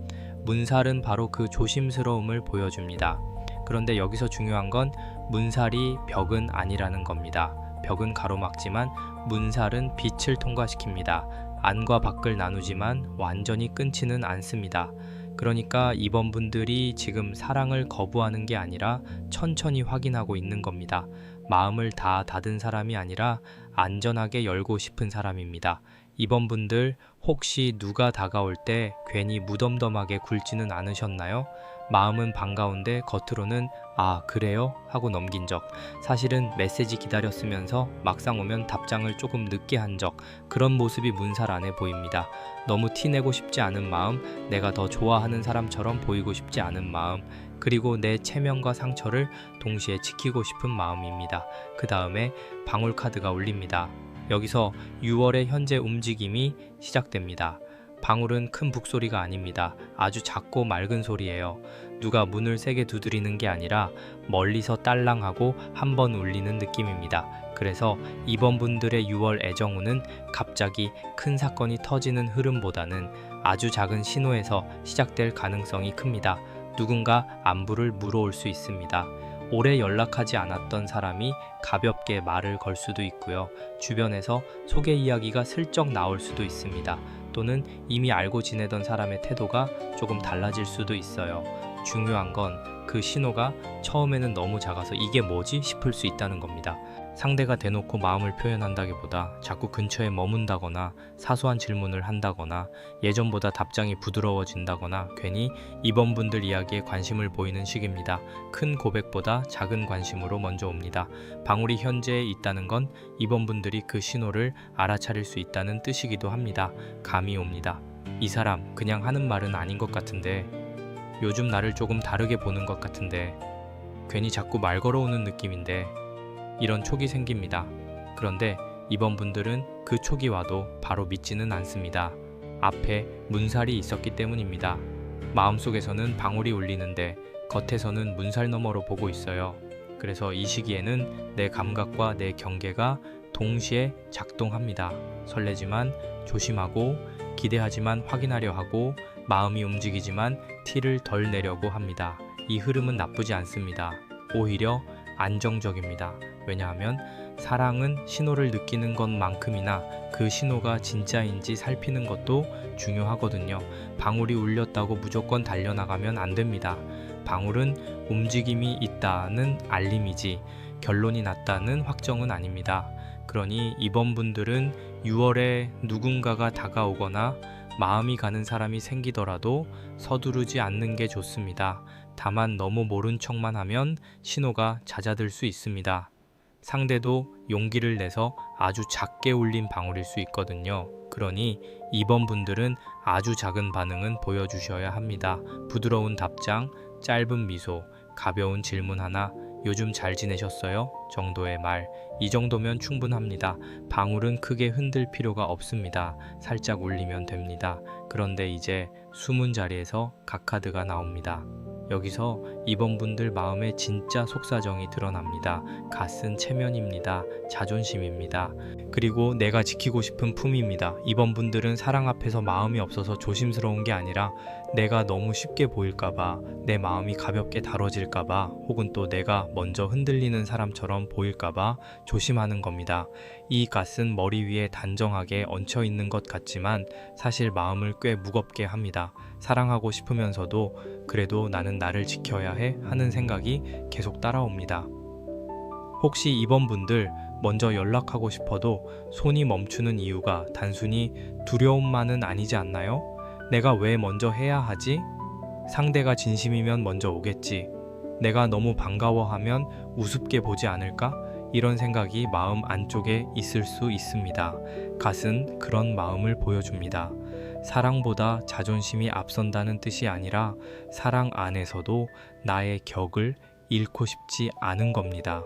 문살은 바로 그 조심스러움을 보여줍니다. 그런데 여기서 중요한 건 문살이 벽은 아니라는 겁니다. 벽은 가로막지만 문살은 빛을 통과시킵니다. 안과 밖을 나누지만 완전히 끊지는 않습니다. 그러니까 이번 분들이 지금 사랑을 거부하는 게 아니라 천천히 확인하고 있는 겁니다. 마음을 다 닫은 사람이 아니라 안전하게 열고 싶은 사람입니다. 이번 분들 혹시 누가 다가올 때 괜히 무덤덤하게 굴지는 않으셨나요? 마음은 반가운데 겉으로는 아 그래요? 하고 넘긴 적, 사실은 메시지 기다렸으면서 막상 오면 답장을 조금 늦게 한 적, 그런 모습이 문살 안에 보입니다. 너무 티내고 싶지 않은 마음, 내가 더 좋아하는 사람처럼 보이고 싶지 않은 마음, 그리고 내 체면과 상처를 동시에 지키고 싶은 마음입니다. 그 다음에 방울 카드가 울립니다. 여기서 6월의 현재 움직임이 시작됩니다. 방울은 큰 북소리가 아닙니다. 아주 작고 맑은 소리예요. 누가 문을 세게 두드리는 게 아니라 멀리서 딸랑하고 한 번 울리는 느낌입니다. 그래서 이번 분들의 6월 애정운은 갑자기 큰 사건이 터지는 흐름보다는 아주 작은 신호에서 시작될 가능성이 큽니다. 누군가 안부를 물어올 수 있습니다. 오래 연락하지 않았던 사람이 가볍게 말을 걸 수도 있고요. 주변에서 소개 이야기가 슬쩍 나올 수도 있습니다. 또는 이미 알고 지내던 사람의 태도가 조금 달라질 수도 있어요. 중요한 건 그 신호가 처음에는 너무 작아서 이게 뭐지 싶을 수 있다는 겁니다. 상대가 대놓고 마음을 표현한다기보다 자꾸 근처에 머문다거나 사소한 질문을 한다거나 예전보다 답장이 부드러워진다거나 괜히 이번 분들 이야기에 관심을 보이는 시기입니다. 큰 고백보다 작은 관심으로 먼저 옵니다. 방울이 현재에 있다는 건 이번 분들이 그 신호를 알아차릴 수 있다는 뜻이기도 합니다. 감이 옵니다. 이 사람 그냥 하는 말은 아닌 것 같은데, 요즘 나를 조금 다르게 보는 것 같은데, 괜히 자꾸 말 걸어오는 느낌인데, 이런 촉이 생깁니다. 그런데 이번 분들은 그 촉이 와도 바로 믿지는 않습니다. 앞에 문살이 있었기 때문입니다. 마음속에서는 방울이 울리는데 겉에서는 문살 너머로 보고 있어요. 그래서 이 시기에는 내 감각과 내 경계가 동시에 작동합니다. 설레지만 조심하고, 기대하지만 확인하려 하고, 마음이 움직이지만 티를 덜 내려고 합니다. 이 흐름은 나쁘지 않습니다. 오히려 안정적입니다. 왜냐하면 사랑은 신호를 느끼는 것만큼이나 그 신호가 진짜인지 살피는 것도 중요하거든요. 방울이 울렸다고 무조건 달려나가면 안 됩니다. 방울은 움직임이 있다는 알림이지 결론이 났다는 확정은 아닙니다. 그러니 이번 분들은 6월에 누군가가 다가오거나 마음이 가는 사람이 생기더라도 서두르지 않는 게 좋습니다. 다만 너무 모른 척만 하면 신호가 잦아들 수 있습니다. 상대도 용기를 내서 아주 작게 울린 방울일 수 있거든요. 그러니 이번 분들은 아주 작은 반응은 보여주셔야 합니다. 부드러운 답장, 짧은 미소, 가벼운 질문 하나, 요즘 잘 지내셨어요? 정도의 말, 이 정도면 충분합니다. 방울은 크게 흔들 필요가 없습니다. 살짝 울리면 됩니다. 그런데 이제 숨은 자리에서 각카드가 나옵니다. 여기서 이번 분들 마음에 진짜 속사정이 드러납니다. 갓은 체면입니다. 자존심입니다. 그리고 내가 지키고 싶은 품입니다. 이번 분들은 사랑 앞에서 마음이 없어서 조심스러운 게 아니라 내가 너무 쉽게 보일까봐, 내 마음이 가볍게 다뤄질까봐, 혹은 또 내가 먼저 흔들리는 사람처럼 보일까봐 조심하는 겁니다. 이 갓은 머리 위에 단정하게 얹혀 있는 것 같지만 사실 마음을 꽤 무겁게 합니다. 사랑하고 싶으면서도 그래도 나는 나를 지켜야 해 하는 생각이 계속 따라옵니다. 혹시 이번 분들 먼저 연락하고 싶어도 손이 멈추는 이유가 단순히 두려움만은 아니지 않나요? 내가 왜 먼저 해야 하지? 상대가 진심이면 먼저 오겠지. 내가 너무 반가워하면 우습게 보지 않을까? 이런 생각이 마음 안쪽에 있을 수 있습니다. 갓은 그런 마음을 보여줍니다. 사랑보다 자존심이 앞선다는 뜻이 아니라 사랑 안에서도 나의 격을 잃고 싶지 않은 겁니다.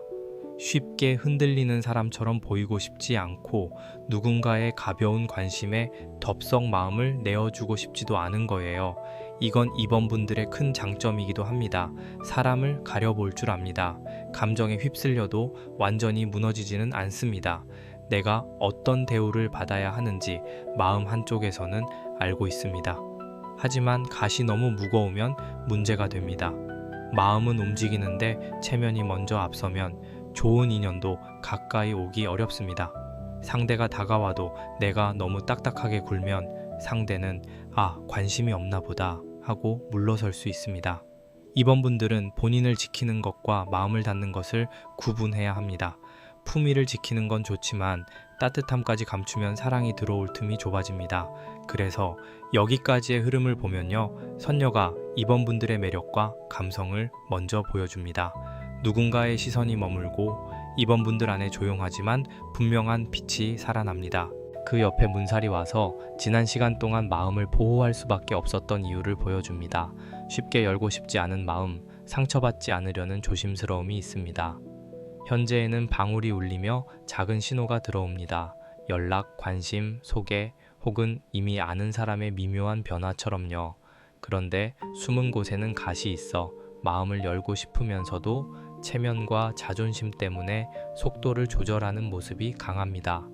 쉽게 흔들리는 사람처럼 보이고 싶지 않고 누군가의 가벼운 관심에 덥석 마음을 내어주고 싶지도 않은 거예요. 이건 이번 분들의 큰 장점이기도 합니다. 사람을 가려볼 줄 압니다. 감정에 휩쓸려도 완전히 무너지지는 않습니다. 내가 어떤 대우를 받아야 하는지 마음 한쪽에서는 알고 있습니다. 하지만 갓이 너무 무거우면 문제가 됩니다. 마음은 움직이는데 체면이 먼저 앞서면 좋은 인연도 가까이 오기 어렵습니다. 상대가 다가와도 내가 너무 딱딱하게 굴면 상대는 관심이 없나 보다 하고 물러설 수 있습니다. 이번 분들은 본인을 지키는 것과 마음을 닫는 것을 구분해야 합니다. 품위를 지키는 건 좋지만 따뜻함까지 감추면 사랑이 들어올 틈이 좁아집니다. 그래서 여기까지의 흐름을 보면요, 선녀가 이번 분들의 매력과 감성을 먼저 보여줍니다. 누군가의 시선이 머물고 이번 분들 안에 조용하지만 분명한 빛이 살아납니다. 그 옆에 문살이 와서 지난 시간 동안 마음을 보호할 수밖에 없었던 이유를 보여줍니다. 쉽게 열고 싶지 않은 마음, 상처받지 않으려는 조심스러움이 있습니다. 현재에는 방울이 울리며 작은 신호가 들어옵니다. 연락, 관심, 소개, 혹은 이미 아는 사람의 미묘한 변화처럼요. 그런데 숨은 곳에는 갓이 있어 마음을 열고 싶으면서도 체면과 자존심 때문에 속도를 조절하는 모습이 강합니다.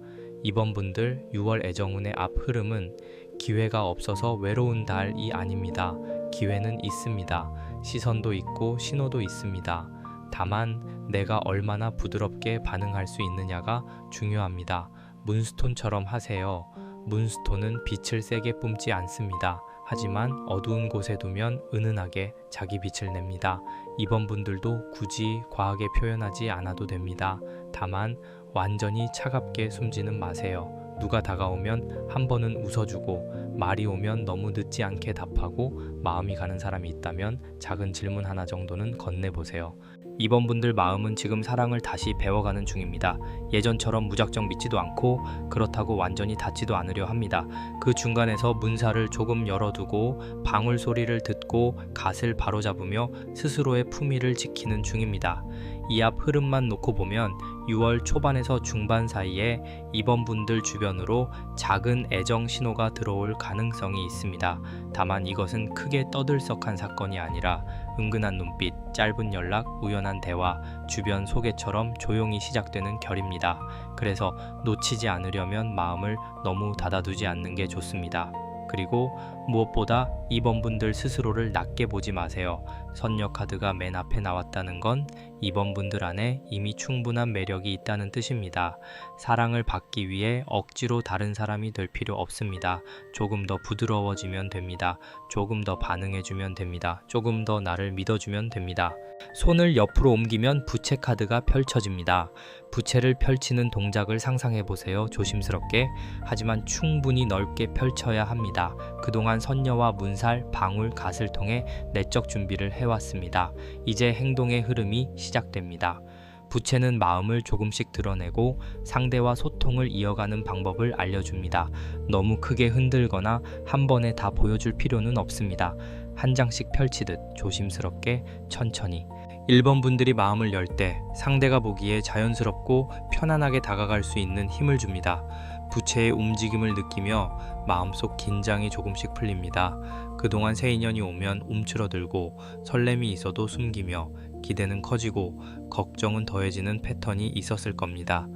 이번 분들 6월 애정운의 앞 흐름은 기회가 없어서 외로운 달이 아닙니다. 기회는 있습니다. 시선도 있고 신호도 있습니다. 다만 내가 얼마나 부드럽게 반응할 수 있느냐가 중요합니다. 문스톤처럼 하세요. 문스톤은 빛을 세게 뿜지 않습니다. 하지만 어두운 곳에 두면 은은하게 자기 빛을 냅니다. 이번 분들도 굳이 과하게 표현하지 않아도 됩니다. 다만 완전히 차갑게 숨지는 마세요. 누가 다가오면 한 번은 웃어주고 말이 오면 너무 늦지 않게 답하고 마음이 가는 사람이 있다면 작은 질문 하나 정도는 건네보세요. 이번 분들 마음은 지금 사랑을 다시 배워가는 중입니다. 예전처럼 무작정 믿지도 않고 그렇다고 완전히 닫지도 않으려 합니다. 그 중간에서 문살을 조금 열어두고 방울 소리를 듣고 갓을 바로잡으며 스스로의 품위를 지키는 중입니다. 이 앞 흐름만 놓고 보면 6월 초반에서 중반 사이에 이번 분들 주변으로 작은 애정 신호가 들어올 가능성이 있습니다. 다만 이것은 크게 떠들썩한 사건이 아니라 은근한 눈빛, 짧은 연락, 우연한 대화, 주변 소개처럼 조용히 시작되는 결입니다. 그래서 놓치지 않으려면 마음을 너무 닫아두지 않는 게 좋습니다. 그리고 무엇보다 이번 분들 스스로를 낮게 보지 마세요. 선녀 카드가 맨 앞에 나왔다는 건 이번 분들 안에 이미 충분한 매력이 있다는 뜻입니다. 사랑을 받기 위해 억지로 다른 사람이 될 필요 없습니다. 조금 더 부드러워지면 됩니다. 조금 더 반응해주면 됩니다. 조금 더 나를 믿어주면 됩니다. 손을 옆으로 옮기면 부채 카드가 펼쳐집니다. 부채를 펼치는 동작을 상상해보세요. 조심스럽게. 하지만 충분히 넓게 펼쳐야 합니다. 그동안 선녀와 문살, 방울, 갓을 통해 내적 준비를 해왔습니다. 이제 행동의 흐름이 시작됩니다. 부채는 마음을 조금씩 드러내고 상대와 소통을 이어가는 방법을 알려줍니다. 너무 크게 흔들거나 한 번에 다 보여줄 필요는 없습니다. 한 장씩 펼치듯 조심스럽게 천천히. 1번 분들이 마음을 열 때 상대가 보기에 자연스럽고 편안하게 다가갈 수 있는 힘을 줍니다. 부채의 움직임을 느끼며 마음속 긴장이 조금씩 풀립니다. 그동안 새 인연이 오면 움츠러들고 설렘이 있어도 숨기며 기대는 커지고 걱정은 더해지는 패턴이 있었을 겁니다.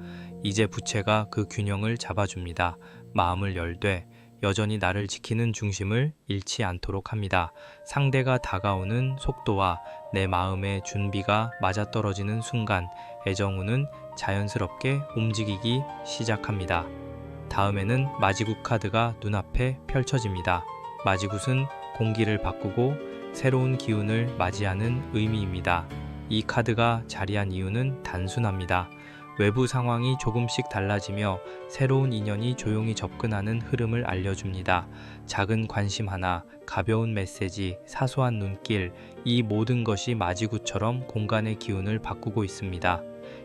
이제 부채가 그 균형을 잡아줍니다. 마음을 열되 여전히 나를 지키는 중심을 잃지 않도록 합니다. 상대가 다가오는 속도와 내 마음의 준비가 맞아떨어지는 순간 애정운은 자연스럽게 움직이기 시작합니다. 다음에는 마지굿 카드가 눈앞에 펼쳐집니다. 마지굿은 공기를 바꾸고 새로운 기운을 맞이하는 의미입니다. 이 카드가 자리한 이유는 단순합니다. 외부 상황이 조금씩 달라지며 새로운 인연이 조용히 접근하는 흐름을 알려줍니다. 작은 관심 하나, 가벼운 메시지, 사소한 눈길, 이 모든 것이 마지굿처럼 공간의 기운을 바꾸고 있습니다.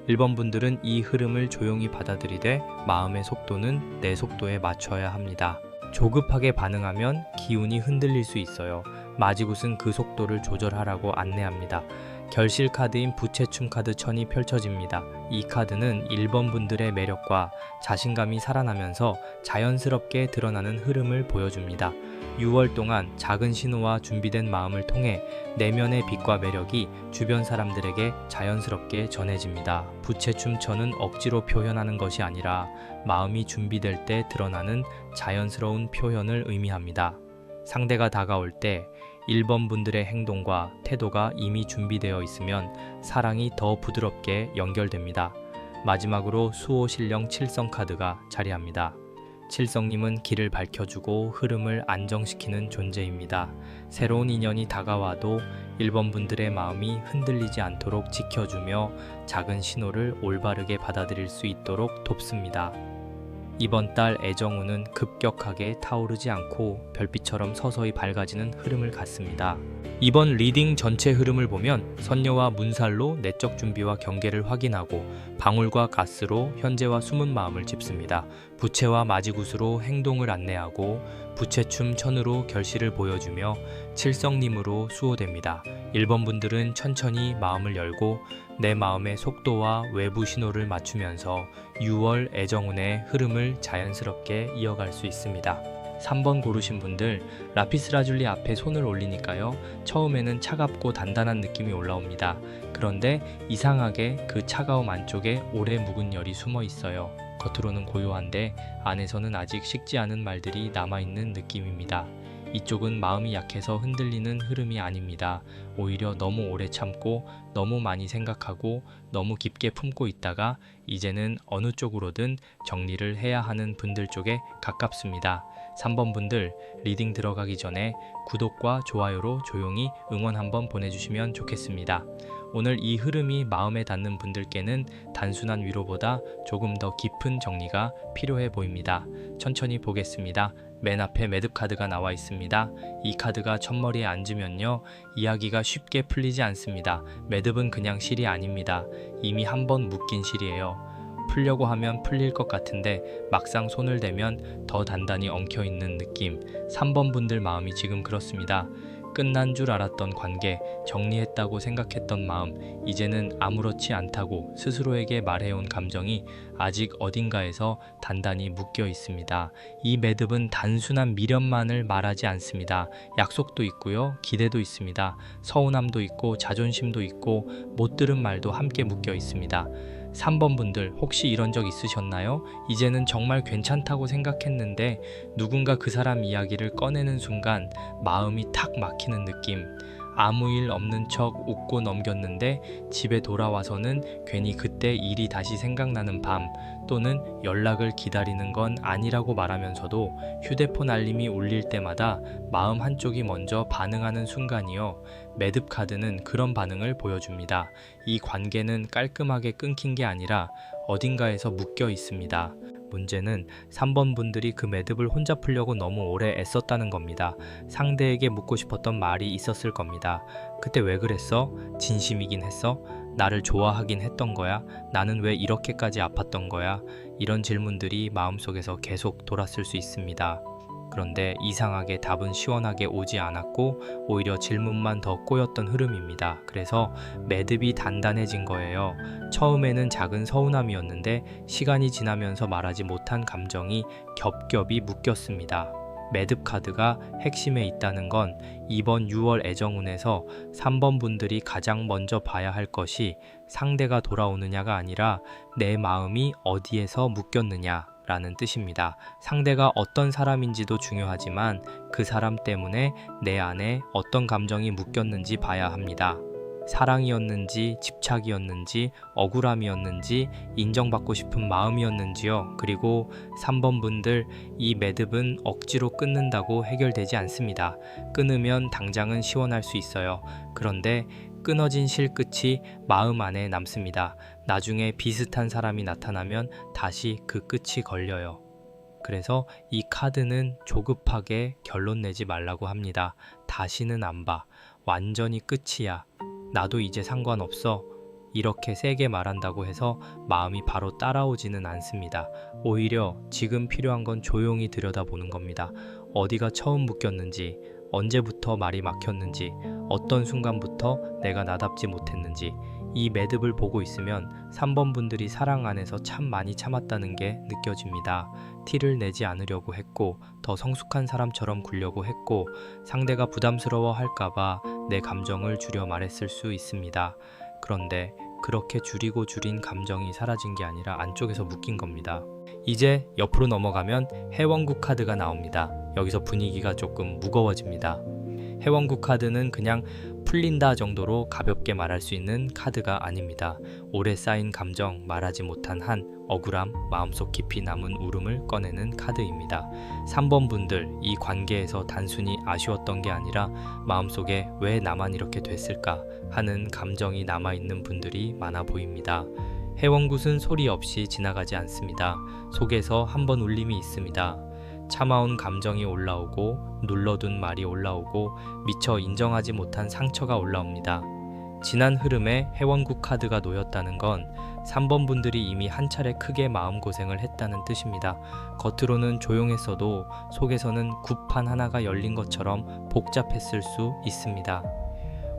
1번 분들은 이 흐름을 조용히 받아들이되 마음의 속도는 내 속도에 맞춰야 합니다. 조급하게 반응하면 기운이 흔들릴 수 있어요. 마지굿은 그 속도를 조절하라고 안내합니다. 결실 카드인 부채춤 카드 천이 펼쳐집니다. 이 카드는 1번 분들의 매력과 자신감이 살아나면서 자연스럽게 드러나는 흐름을 보여줍니다. 6월 동안 작은 신호와 준비된 마음을 통해 내면의 빛과 매력이 주변 사람들에게 자연스럽게 전해집니다. 부채춤 천은 억지로 표현하는 것이 아니라 마음이 준비될 때 드러나는 자연스러운 표현을 의미합니다. 상대가 다가올 때 1번 분들의 행동과 태도가 이미 준비되어 있으면 사랑이 더 부드럽게 연결됩니다. 마지막으로 수호신령 칠성 카드가 자리합니다. 칠성님은 길을 밝혀주고 흐름을 안정시키는 존재입니다. 새로운 인연이 다가와도 1번 분들의 마음이 흔들리지 않도록 지켜주며 작은 신호를 올바르게 받아들일 수 있도록 돕습니다. 이번 달 애정운은 급격하게 타오르지 않고 별빛처럼 서서히 밝아지는 흐름을 갖습니다. 이번 리딩 전체 흐름을 보면 선녀와 문살로 내적 준비와 경계를 확인하고 방울과 가스로 현재와 숨은 마음을 짚습니다. 부채와 마지굿으로 행동을 안내하고 부채춤 천으로 결실을 보여주며 칠성님으로 수호됩니다. 1번 분들은 천천히 마음을 열고 내 마음의 속도와 외부 신호를 맞추면서 6월 애정운의 흐름을 자연스럽게 이어갈 수 있습니다. 3번 고르신 분들, 라피스라줄리 앞에 손을 올리니까요. 처음에는 차갑고 단단한 느낌이 올라옵니다. 그런데 이상하게 그 차가움 안쪽에 오래 묵은 열이 숨어 있어요. 겉으로는 고요한데 안에서는 아직 식지 않은 말들이 남아있는 느낌입니다. 이쪽은 마음이 약해서 흔들리는 흐름이 아닙니다. 오히려 너무 오래 참고 너무 많이 생각하고 너무 깊게 품고 있다가 이제는 어느 쪽으로든 정리를 해야 하는 분들 쪽에 가깝습니다. 3번 분들, 리딩 들어가기 전에 구독과 좋아요로 조용히 응원 한번 보내주시면 좋겠습니다. 오늘 이 흐름이 마음에 닿는 분들께는 단순한 위로보다 조금 더 깊은 정리가 필요해 보입니다. 천천히 보겠습니다. 맨 앞에 매듭 카드가 나와 있습니다. 이 카드가 첫머리에 앉으면요, 이야기가 쉽게 풀리지 않습니다. 매듭은 그냥 실이 아닙니다. 이미 한 번 묶인 실이에요. 풀려고 하면 풀릴 것 같은데 막상 손을 대면 더 단단히 엉켜있는 느낌. 3번 분들 마음이 지금 그렇습니다. 끝난 줄 알았던 관계, 정리했다고 생각했던 마음, 이제는 아무렇지 않다고 스스로에게 말해온 감정이 아직 어딘가에서 단단히 묶여 있습니다. 이 매듭은 단순한 미련만을 말하지 않습니다. 약속도 있고요, 기대도 있습니다. 서운함도 있고 자존심도 있고 못 들은 말도 함께 묶여 있습니다. 3번 분들, 혹시 이런 적 있으셨나요? 이제는 정말 괜찮다고 생각했는데 누군가 그 사람 이야기를 꺼내는 순간 마음이 탁 막히는 느낌. 아무 일 없는 척 웃고 넘겼는데 집에 돌아와서는 괜히 그때 일이 다시 생각나는 밤, 또는 연락을 기다리는 건 아니라고 말하면서도 휴대폰 알림이 울릴 때마다 마음 한쪽이 먼저 반응하는 순간이요. 매듭 카드는 그런 반응을 보여줍니다. 이 관계는 깔끔하게 끊긴 게 아니라 어딘가에서 묶여 있습니다. 문제는 3번 분들이 그 매듭을 혼자 풀려고 너무 오래 애썼다는 겁니다. 상대에게 묻고 싶었던 말이 있었을 겁니다. 그때 왜 그랬어? 진심이긴 했어? 나를 좋아하긴 했던 거야? 나는 왜 이렇게까지 아팠던 거야? 이런 질문들이 마음속에서 계속 돌았을 수 있습니다. 그런데 이상하게 답은 시원하게 오지 않았고 오히려 질문만 더 꼬였던 흐름입니다. 그래서 매듭이 단단해진 거예요. 처음에는 작은 서운함이었는데 시간이 지나면서 말하지 못한 감정이 겹겹이 묶였습니다. 매듭 카드가 핵심에 있다는 건 이번 6월 애정운에서 3번 분들이 가장 먼저 봐야 할 것이 상대가 돌아오느냐가 아니라 내 마음이 어디에서 묶였느냐, 라는 뜻입니다. 상대가 어떤 사람인지도 중요하지만 그 사람 때문에 내 안에 어떤 감정이 묶였는지 봐야 합니다. 사랑이었는지, 집착이었는지, 억울함이었는지, 인정받고 싶은 마음이었는지요. 그리고 3번 분들, 이 매듭은 억지로 끊는다고 해결되지 않습니다. 끊으면 당장은 시원할 수 있어요. 그런데 끊어진 실끝이 마음 안에 남습니다. 나중에 비슷한 사람이 나타나면 다시 그 끝이 걸려요. 그래서 이 카드는 조급하게 결론 내지 말라고 합니다. 다시는 안 봐. 완전히 끝이야. 나도 이제 상관없어. 이렇게 세게 말한다고 해서 마음이 바로 따라오지는 않습니다. 오히려 지금 필요한 건 조용히 들여다보는 겁니다. 어디가 처음 묶였는지, 언제부터 말이 막혔는지, 어떤 순간부터 내가 나답지 못했는지, 이 매듭을 보고 있으면 3번 분들이 사랑 안에서 참 많이 참았다는 게 느껴집니다. 티를 내지 않으려고 했고, 더 성숙한 사람처럼 굴려고 했고, 상대가 부담스러워 할까봐 내 감정을 줄여 말했을 수 있습니다. 그런데 그렇게 줄이고 줄인 감정이 사라진 게 아니라 안쪽에서 묶인 겁니다. 이제 옆으로 넘어가면 해원국 카드가 나옵니다. 여기서 분위기가 조금 무거워집니다. 해원국 카드는 그냥 풀린다 정도로 가볍게 말할 수 있는 카드가 아닙니다. 오래 쌓인 감정, 말하지 못한 한, 억울함, 마음속 깊이 남은 울음을 꺼내는 카드입니다. 3번 분들, 이 관계에서 단순히 아쉬웠던 게 아니라 마음속에 왜 나만 이렇게 됐을까 하는 감정이 남아있는 분들이 많아 보입니다. 해원굿은 소리 없이 지나가지 않습니다. 속에서 한번 울림이 있습니다. 참아온 감정이 올라오고, 눌러둔 말이 올라오고, 미처 인정하지 못한 상처가 올라옵니다. 지난 흐름에 해원국 카드가 놓였다는 건 3번 분들이 이미 한 차례 크게 마음고생을 했다는 뜻입니다. 겉으로는 조용했어도 속에서는 굿판 하나가 열린 것처럼 복잡했을 수 있습니다.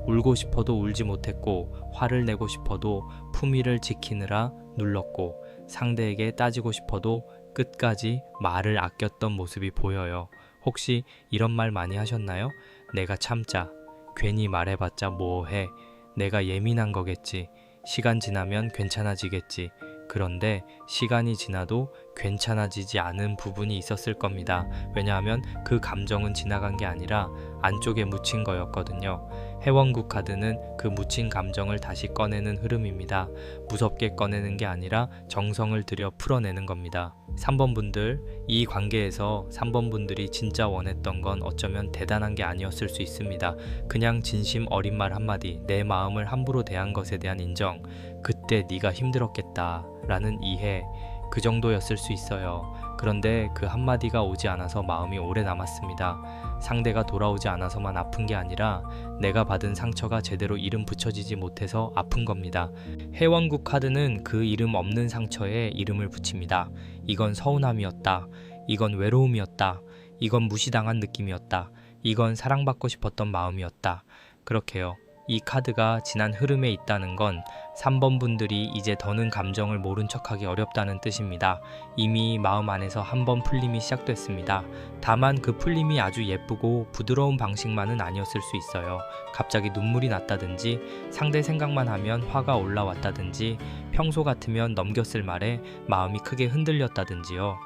울고 싶어도 울지 못했고, 화를 내고 싶어도 품위를 지키느라 눌렀고, 상대에게 따지고 싶어도 끝까지 말을 아꼈던 모습이 보여요. 혹시 이런 말 많이 하셨나요? 내가 참자. 괜히 말해봤자 뭐해. 내가 예민한 거겠지. 시간 지나면 괜찮아지겠지. 그런데 시간이 지나도 괜찮아지지 않은 부분이 있었을 겁니다. 왜냐하면 그 감정은 지나간 게 아니라 안쪽에 묻힌 거였거든요. 해원국 카드는 그 묻힌 감정을 다시 꺼내는 흐름입니다. 무섭게 꺼내는 게 아니라 정성을 들여 풀어내는 겁니다. 3번 분들, 이 관계에서 3번 분들이 진짜 원했던 건 어쩌면 대단한 게 아니었을 수 있습니다. 그냥 진심 어린 말 한마디, 내 마음을 함부로 대한 것에 대한 인정, 그때 네가 힘들었겠다 라는 이해, 그 정도였을 수 있어요. 그런데 그 한마디가 오지 않아서 마음이 오래 남았습니다. 상대가 돌아오지 않아서만 아픈 게 아니라 내가 받은 상처가 제대로 이름 붙여지지 못해서 아픈 겁니다. 해원국 카드는 그 이름 없는 상처에 이름을 붙입니다. 이건 서운함이었다. 이건 외로움이었다. 이건 무시당한 느낌이었다. 이건 사랑받고 싶었던 마음이었다. 그렇게요. 이 카드가 지난 흐름에 있다는 건 3번 분들이 이제 더는 감정을 모른 척하기 어렵다는 뜻입니다. 이미 마음 안에서 한번 풀림이 시작됐습니다. 다만 그 풀림이 아주 예쁘고 부드러운 방식만은 아니었을 수 있어요. 갑자기 눈물이 났다든지, 상대 생각만 하면 화가 올라왔다든지, 평소 같으면 넘겼을 말에 마음이 크게 흔들렸다든지요.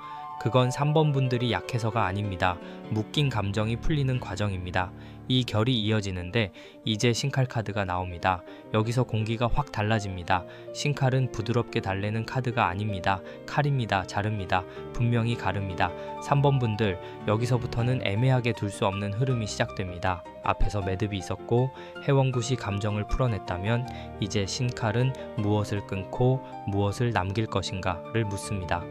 그건 3번 분들이 약해서가 아닙니다. 묶인 감정이 풀리는 과정입니다. 이 결이 이어지는데 이제 신칼 카드가 나옵니다. 여기서 공기가 확 달라집니다. 신칼은 부드럽게 달래는 카드가 아닙니다. 칼입니다. 자릅니다. 분명히 가릅니다. 3번 분들, 여기서부터는 애매하게 둘 수 없는 흐름이 시작됩니다. 앞에서 매듭이 있었고 해원굿이 감정을 풀어냈다면 이제 신칼은 무엇을 끊고 무엇을 남길 것인가를 묻습니다.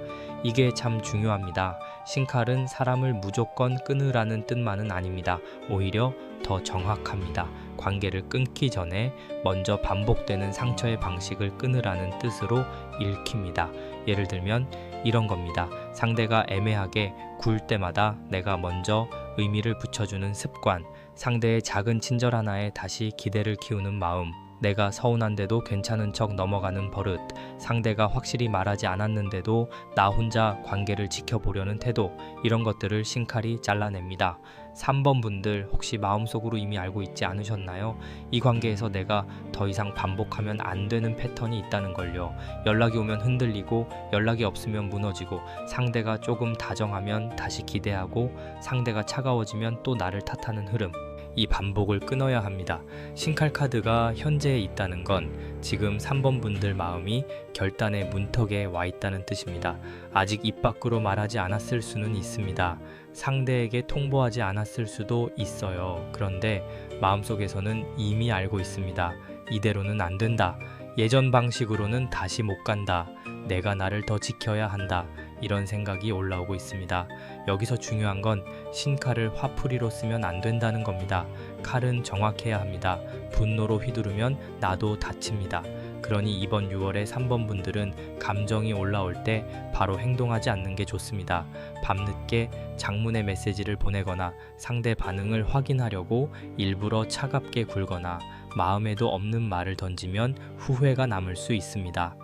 이게 참 중요합니다. 신칼은 사람을 무조건 끊으라는 뜻만은 아닙니다. 오히려 더 정확합니다. 관계를 끊기 전에 먼저 반복되는 상처의 방식을 끊으라는 뜻으로 읽힙니다. 예를 들면 이런 겁니다. 상대가 애매하게 굴 때마다 내가 먼저 의미를 붙여주는 습관, 상대의 작은 친절 하나에 다시 기대를 키우는 마음, 내가 서운한데도 괜찮은 척 넘어가는 버릇, 상대가 확실히 말하지 않았는데도 나 혼자 관계를 지켜보려는 태도, 이런 것들을 신칼이 잘라냅니다. 3번 분들 혹시 마음속으로 이미 알고 있지 않으셨나요? 이 관계에서 내가 더 이상 반복하면 안 되는 패턴이 있다는 걸요. 연락이 오면 흔들리고 연락이 없으면 무너지고 상대가 조금 다정하면 다시 기대하고 상대가 차가워지면 또 나를 탓하는 흐름. 이 반복을 끊어야 합니다. 신칼 카드가 현재에 있다는 건 지금 3번 분들 마음이 결단의 문턱에 와 있다는 뜻입니다. 아직 입 밖으로 말하지 않았을 수는 있습니다. 상대에게 통보하지 않았을 수도 있어요. 그런데 마음속에서는 이미 알고 있습니다. 이대로는 안 된다. 예전 방식으로는 다시 못 간다. 내가 나를 더 지켜야 한다. 이런 생각이 올라오고 있습니다. 여기서 중요한 건 신칼을 화풀이로 쓰면 안 된다는 겁니다. 칼은 정확해야 합니다. 분노로 휘두르면 나도 다칩니다. 그러니 이번 6월에 3번 분들은 감정이 올라올 때 바로 행동하지 않는 게 좋습니다. 밤늦게 장문의 메시지를 보내거나 상대 반응을 확인하려고 일부러 차갑게 굴거나 마음에도 없는 말을 던지면 후회가 남을 수 있습니다.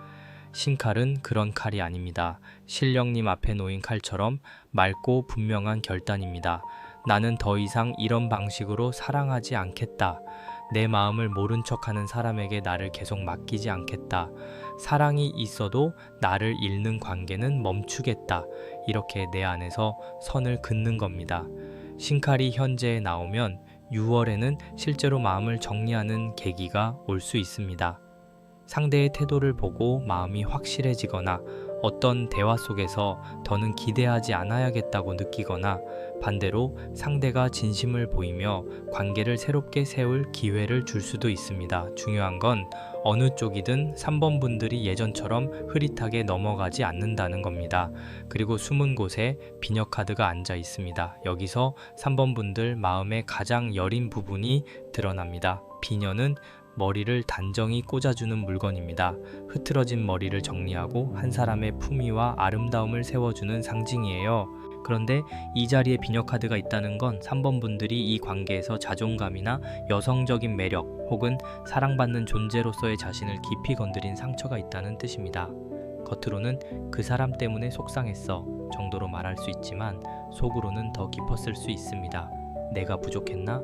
신칼은 그런 칼이 아닙니다. 신령님 앞에 놓인 칼처럼 맑고 분명한 결단입니다. 나는 더 이상 이런 방식으로 사랑하지 않겠다. 내 마음을 모른 척하는 사람에게 나를 계속 맡기지 않겠다. 사랑이 있어도 나를 잃는 관계는 멈추겠다. 이렇게 내 안에서 선을 긋는 겁니다. 신칼이 현재에 나오면 6월에는 실제로 마음을 정리하는 계기가 올 수 있습니다. 상대의 태도를 보고 마음이 확실해지거나 어떤 대화 속에서 더는 기대하지 않아야겠다고 느끼거나 반대로 상대가 진심을 보이며 관계를 새롭게 세울 기회를 줄 수도 있습니다. 중요한 건 어느 쪽이든 3번 분들이 예전처럼 흐릿하게 넘어가지 않는다는 겁니다. 그리고 숨은 곳에 비녀 카드가 앉아 있습니다. 여기서 3번 분들 마음의 가장 여린 부분이 드러납니다. 비녀는 머리를 단정히 꽂아주는 물건입니다. 흐트러진 머리를 정리하고 한 사람의 품위와 아름다움을 세워주는 상징이에요. 그런데 이 자리에 비녀 카드가 있다는 건 3번 분들이 이 관계에서 자존감이나 여성적인 매력 혹은 사랑받는 존재로서의 자신을 깊이 건드린 상처가 있다는 뜻입니다. 겉으로는 그 사람 때문에 속상했어 정도로 말할 수 있지만 속으로는 더 깊었을 수 있습니다. 내가 부족했나?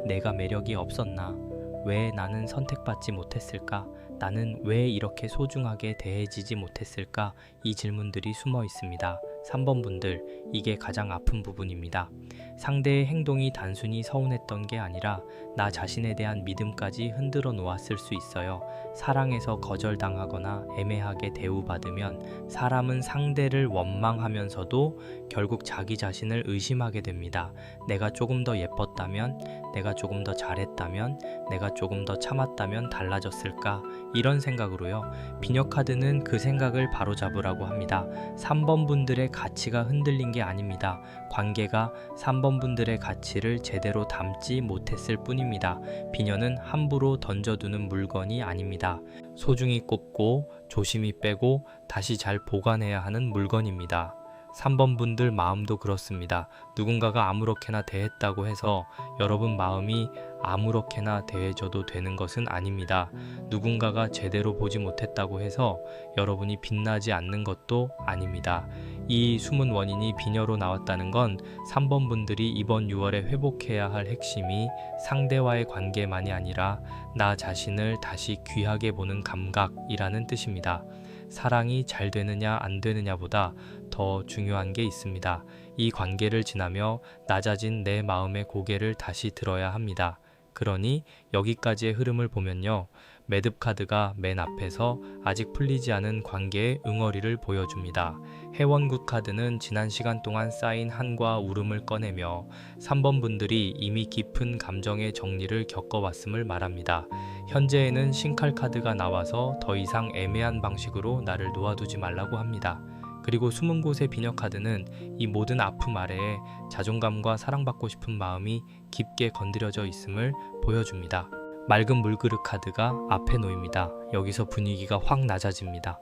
내가 매력이 없었나? 왜 나는 선택받지 못했을까? 나는 왜 이렇게 소중하게 대해지지 못했을까? 이 질문들이 숨어 있습니다. 3번 분들, 이게 가장 아픈 부분입니다. 상대의 행동이 단순히 서운했던 게 아니라 나 자신에 대한 믿음까지 흔들어 놓았을 수 있어요. 사랑에서 거절당하거나 애매하게 대우받으면 사람은 상대를 원망하면서도 결국 자기 자신을 의심하게 됩니다. 내가 조금 더 예뻤다면, 내가 조금 더 잘했다면, 내가 조금 더 참았다면 달라졌을까? 이런 생각으로요. 비녀 카드는 그 생각을 바로잡으라고 합니다. 3번 분들의 가치가 흔들린 게 아닙니다. 관계가 3번 분들의 가치를 제대로 담지 못했을 뿐입니다. 비녀는 함부로 던져두는 물건이 아닙니다. 소중히 꼽고 조심히 빼고 다시 잘 보관해야 하는 물건입니다. 3번 분들 마음도 그렇습니다. 누군가가 아무렇게나 대했다고 해서 여러분 마음이 아무렇게나 대해져도 되는 것은 아닙니다. 누군가가 제대로 보지 못했다고 해서 여러분이 빛나지 않는 것도 아닙니다. 이 숨은 원인이 비녀로 나왔다는 건 3번 분들이 이번 6월에 회복해야 할 핵심이 상대와의 관계만이 아니라 나 자신을 다시 귀하게 보는 감각이라는 뜻입니다. 사랑이 잘 되느냐 안 되느냐보다 더 중요한 게 있습니다. 이 관계를 지나며 낮아진 내 마음의 고개를 다시 들어야 합니다. 그러니 여기까지의 흐름을 보면요. 매듭 카드가 맨 앞에서 아직 풀리지 않은 관계의 응어리를 보여줍니다. 해원굿 카드는 지난 시간 동안 쌓인 한과 울음을 꺼내며 3번 분들이 이미 깊은 감정의 정리를 겪어왔음을 말합니다. 현재에는 신칼 카드가 나와서 더 이상 애매한 방식으로 나를 놓아두지 말라고 합니다. 그리고 숨은 곳의 비녀 카드는 이 모든 아픔 아래에 자존감과 사랑받고 싶은 마음이 깊게 건드려져 있음을 보여줍니다. 맑은 물그릇 카드가 앞에 놓입니다. 여기서 분위기가 확 낮아집니다.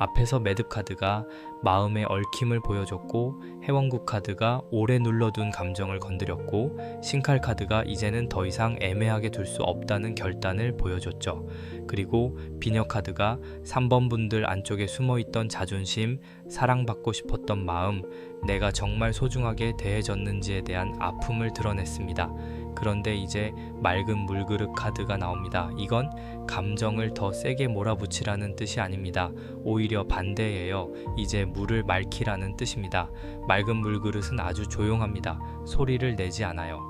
앞에서 매듭 카드가 마음의 얽힘을 보여줬고, 해원국 카드가 오래 눌러둔 감정을 건드렸고, 신칼 카드가 이제는 더 이상 애매하게 둘 수 없다는 결단을 보여줬죠. 그리고 비녀 카드가 3번 분들 안쪽에 숨어있던 자존심, 사랑받고 싶었던 마음, 내가 정말 소중하게 대해졌는지에 대한 아픔을 드러냈습니다. 그런데 이제 맑은 물그릇 카드가 나옵니다. 이건 감정을 더 세게 몰아붙이라는 뜻이 아닙니다. 오히려 반대예요. 이제 물을 맑히라는 뜻입니다. 맑은 물그릇은 아주 조용합니다. 소리를 내지 않아요.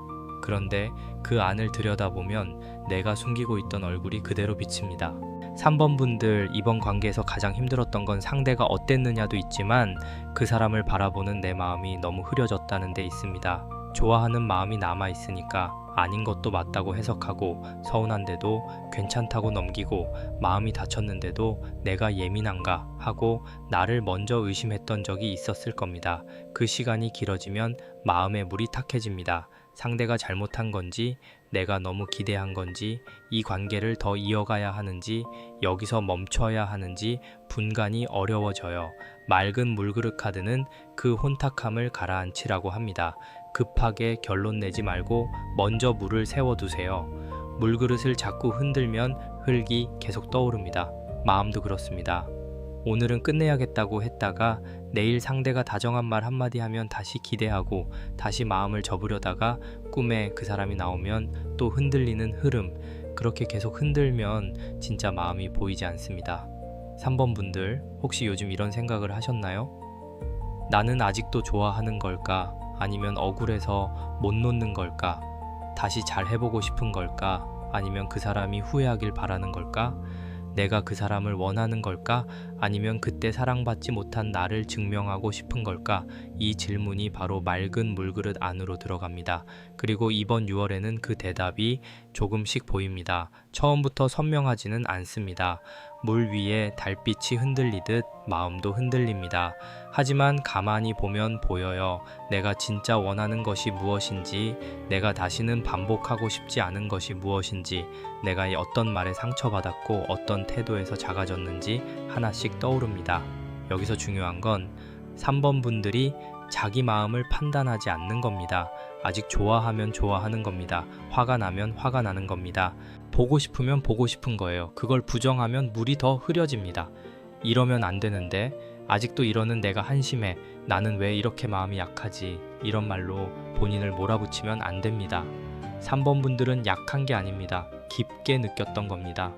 그런데 그 안을 들여다보면 내가 숨기고 있던 얼굴이 그대로 비칩니다. 3번 분들, 이번 관계에서 가장 힘들었던 건 상대가 어땠느냐도 있지만 그 사람을 바라보는 내 마음이 너무 흐려졌다는 데 있습니다. 좋아하는 마음이 남아있으니까 아닌 것도 맞다고 해석하고, 서운한데도 괜찮다고 넘기고, 마음이 다쳤는데도 내가 예민한가 하고 나를 먼저 의심했던 적이 있었을 겁니다. 그 시간이 길어지면 마음의 물이 탁해집니다. 상대가 잘못한 건지, 내가 너무 기대한 건지, 이 관계를 더 이어가야 하는지, 여기서 멈춰야 하는지 분간이 어려워져요. 맑은 물그릇 카드는 그 혼탁함을 가라앉히라고 합니다. 급하게 결론 내지 말고 먼저 물을 세워두세요. 물그릇을 자꾸 흔들면 흙이 계속 떠오릅니다. 마음도 그렇습니다. 오늘은 끝내야겠다고 했다가 내일 상대가 다정한 말 한마디 하면 다시 기대하고, 다시 마음을 접으려다가 꿈에 그 사람이 나오면 또 흔들리는 흐름, 그렇게 계속 흔들면 진짜 마음이 보이지 않습니다. 3번 분들, 혹시 요즘 이런 생각을 하셨나요? 나는 아직도 좋아하는 걸까? 아니면 억울해서 못 놓는 걸까? 다시 잘 해보고 싶은 걸까? 아니면 그 사람이 후회하길 바라는 걸까? 내가 그 사람을 원하는 걸까? 아니면 그때 사랑받지 못한 나를 증명하고 싶은 걸까? 이 질문이 바로 맑은 물그릇 안으로 들어갑니다. 그리고 이번 6월에는 그 대답이 조금씩 보입니다. 처음부터 선명하지는 않습니다. 물 위에 달빛이 흔들리듯 마음도 흔들립니다. 하지만 가만히 보면 보여요. 내가 진짜 원하는 것이 무엇인지, 내가 다시는 반복하고 싶지 않은 것이 무엇인지, 내가 어떤 말에 상처받았고 어떤 태도에서 작아졌는지 하나씩 떠오릅니다. 여기서 중요한 건 3번 분들이 자기 마음을 판단하지 않는 겁니다. 아직 좋아하면 좋아하는 겁니다. 화가 나면 화가 나는 겁니다. 보고 싶으면 보고 싶은 거예요. 그걸 부정하면 물이 더 흐려집니다. 이러면 안 되는데, 아직도 이러는 내가 한심해, 나는 왜 이렇게 마음이 약하지, 이런 말로 본인을 몰아붙이면 안 됩니다. 3번 분들은 약한 게 아닙니다. 깊게 느꼈던 겁니다.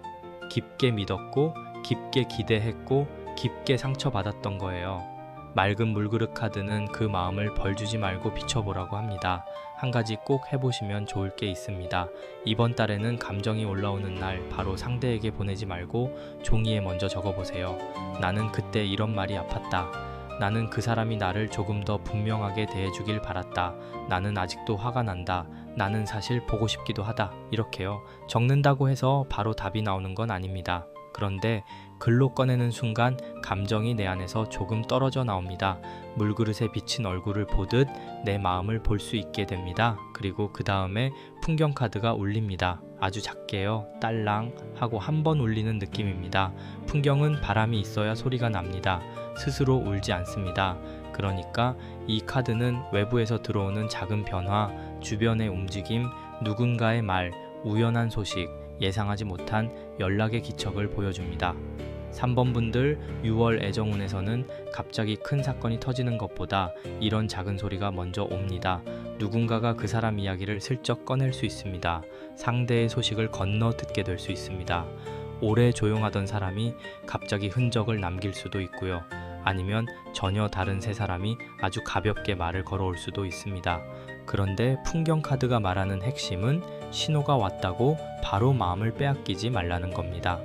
깊게 믿었고, 깊게 기대했고, 깊게 상처받았던 거예요. 맑은 물그릇 카드는 그 마음을 벌주지 말고 비춰보라고 합니다. 한 가지 꼭 해보시면 좋을 게 있습니다. 이번 달에는 감정이 올라오는 날 바로 상대에게 보내지 말고 종이에 먼저 적어보세요. 나는 그때 이런 말이 아팠다. 나는 그 사람이 나를 조금 더 분명하게 대해주길 바랐다. 나는 아직도 화가 난다. 나는 사실 보고 싶기도 하다. 이렇게요. 적는다고 해서 바로 답이 나오는 건 아닙니다. 그런데 글로 꺼내는 순간 감정이 내 안에서 조금 떨어져 나옵니다. 물그릇에 비친 얼굴을 보듯 내 마음을 볼 수 있게 됩니다. 그리고 그 다음에 풍경 카드가 울립니다. 아주 작게요. 딸랑 하고 한 번 울리는 느낌입니다. 풍경은 바람이 있어야 소리가 납니다. 스스로 울지 않습니다. 그러니까 이 카드는 외부에서 들어오는 작은 변화, 주변의 움직임, 누군가의 말, 우연한 소식, 예상하지 못한 연락의 기척을 보여줍니다. 3번 분들, 6월 애정운에서는 갑자기 큰 사건이 터지는 것보다 이런 작은 소리가 먼저 옵니다. 누군가가 그 사람 이야기를 슬쩍 꺼낼 수 있습니다. 상대의 소식을 건너 듣게 될 수 있습니다. 오래 조용하던 사람이 갑자기 흔적을 남길 수도 있고요. 아니면 전혀 다른 세 사람이 아주 가볍게 말을 걸어올 수도 있습니다. 그런데 풍경 카드가 말하는 핵심은 신호가 왔다고 바로 마음을 빼앗기지 말라는 겁니다.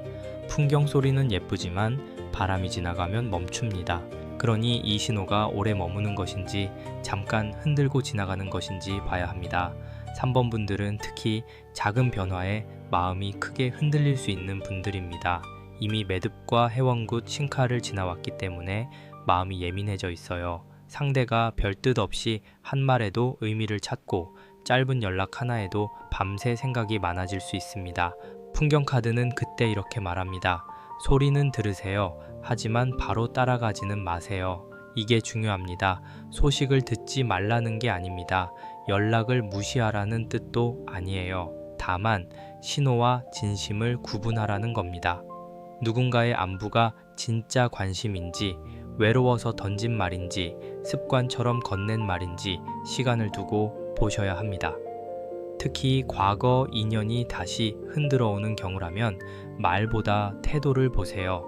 풍경 소리는 예쁘지만 바람이 지나가면 멈춥니다. 그러니 이 신호가 오래 머무는 것인지 잠깐 흔들고 지나가는 것인지 봐야 합니다. 3번 분들은 특히 작은 변화에 마음이 크게 흔들릴 수 있는 분들입니다. 이미 매듭과 해원굿, 신칼을 지나왔기 때문에 마음이 예민해져 있어요. 상대가 별뜻 없이 한 말에도 의미를 찾고 짧은 연락 하나에도 밤새 생각이 많아질 수 있습니다. 풍경 카드는 그때 이렇게 말합니다. 소리는 들으세요. 하지만 바로 따라가지는 마세요. 이게 중요합니다. 소식을 듣지 말라는 게 아닙니다. 연락을 무시하라는 뜻도 아니에요. 다만 신호와 진심을 구분하라는 겁니다. 누군가의 안부가 진짜 관심인지, 외로워서 던진 말인지, 습관처럼 건넨 말인지 시간을 두고 보셔야 합니다. 특히 과거 인연이 다시 흔들어 오는 경우라면 말보다 태도를 보세요.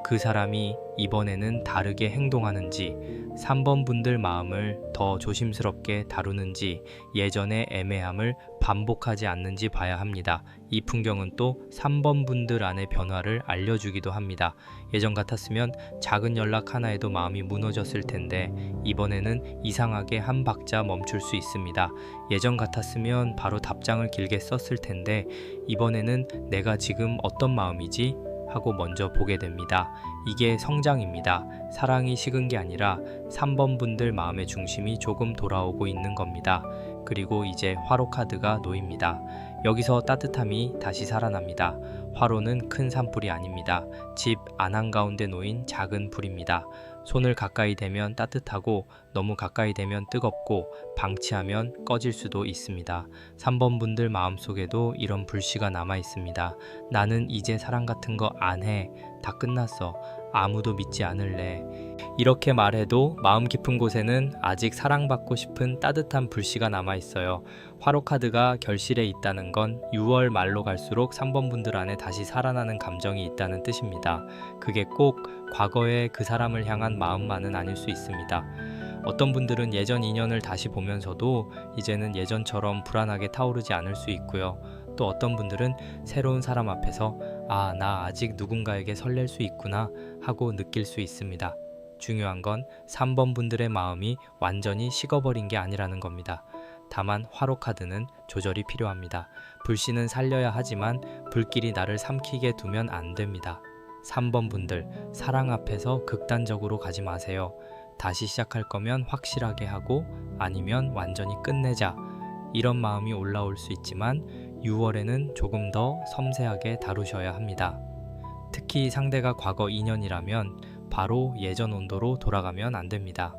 그 사람이 이번에는 다르게 행동하는지, 3번 분들 마음을 더 조심스럽게 다루는지, 예전의 애매함을 반복하지 않는지 봐야 합니다. 이 풍경은 또 3번 분들 안의 변화를 알려주기도 합니다. 예전 같았으면 작은 연락 하나에도 마음이 무너졌을 텐데 이번에는 이상하게 한 박자 멈출 수 있습니다. 예전 같았으면 바로 답장을 길게 썼을 텐데 이번에는 내가 지금 어떤 마음이지? 하고 먼저 보게 됩니다. 이게 성장입니다. 사랑이 식은 게 아니라 3번 분들 마음의 중심이 조금 돌아오고 있는 겁니다. 그리고 이제 화로 카드가 놓입니다. 여기서 따뜻함이 다시 살아납니다. 화로는 큰 산불이 아닙니다. 집 안 한가운데 놓인 작은 불입니다. 손을 가까이 대면 따뜻하고 너무 가까이 대면 뜨겁고 방치하면 꺼질 수도 있습니다. 3번 분들 마음속에도 이런 불씨가 남아 있습니다. 나는 이제 사랑 같은 거 안 해. 다 끝났어. 아무도 믿지 않을래. 이렇게 말해도 마음 깊은 곳에는 아직 사랑받고 싶은 따뜻한 불씨가 남아 있어요. 화로 카드가 결실에 있다는 건 6월 말로 갈수록 3번 분들 안에 다시 살아나는 감정이 있다는 뜻입니다. 그게 꼭 과거의 그 사람을 향한 마음만은 아닐 수 있습니다. 어떤 분들은 예전 인연을 다시 보면서도 이제는 예전처럼 불안하게 타오르지 않을 수 있고요. 또 어떤 분들은 새로운 사람 앞에서 아, 나 아직 누군가에게 설렐 수 있구나 하고 느낄 수 있습니다. 중요한 건 3번 분들의 마음이 완전히 식어버린 게 아니라는 겁니다. 다만 화로 카드는 조절이 필요합니다. 불씨는 살려야 하지만 불길이 나를 삼키게 두면 안 됩니다. 3번 분들, 사랑 앞에서 극단적으로 가지 마세요. 다시 시작할 거면 확실하게 하고 아니면 완전히 끝내자. 이런 마음이 올라올 수 있지만 6월에는 조금 더 섬세하게 다루셔야 합니다. 특히 상대가 과거 인연이라면 바로 예전 온도로 돌아가면 안 됩니다.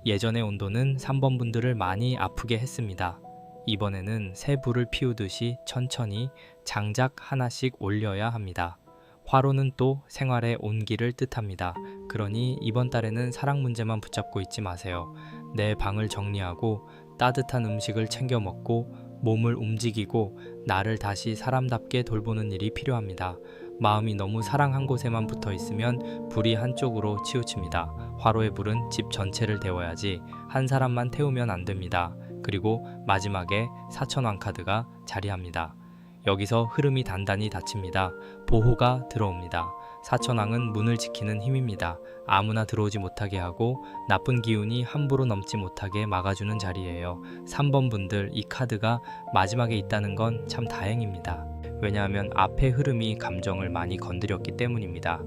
예전의 온도는 3번 분들을 많이 아프게 했습니다. 이번에는 새 불을 피우듯이 천천히 장작 하나씩 올려야 합니다. 화로는 또 생활의 온기를 뜻합니다. 그러니 이번 달에는 사랑 문제만 붙잡고 있지 마세요. 내 방을 정리하고 따뜻한 음식을 챙겨 먹고 몸을 움직이고 나를 다시 사람답게 돌보는 일이 필요합니다. 마음이 너무 사랑 한 곳에만 붙어 있으면 불이 한쪽으로 치우칩니다. 화로의 불은 집 전체를 데워야지 한 사람만 태우면 안 됩니다. 그리고 마지막에 사천왕 카드가 자리합니다. 여기서 흐름이 단단히 닫힙니다. 보호가 들어옵니다. 사천왕은 문을 지키는 힘입니다. 아무나 들어오지 못하게 하고 나쁜 기운이 함부로 넘지 못하게 막아주는 자리예요. 3번 분들, 이 카드가 마지막에 있다는 건 참 다행입니다. 왜냐하면 앞의 흐름이 감정을 많이 건드렸기 때문입니다.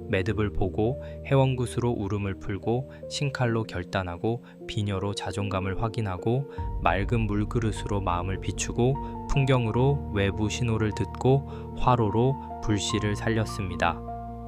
매듭을 보고 해원굿으로 울음을 풀고 신칼로 결단하고 비녀로 자존감을 확인하고 맑은 물그릇으로 마음을 비추고 풍경으로 외부 신호를 듣고 화로로 불씨를 살렸습니다.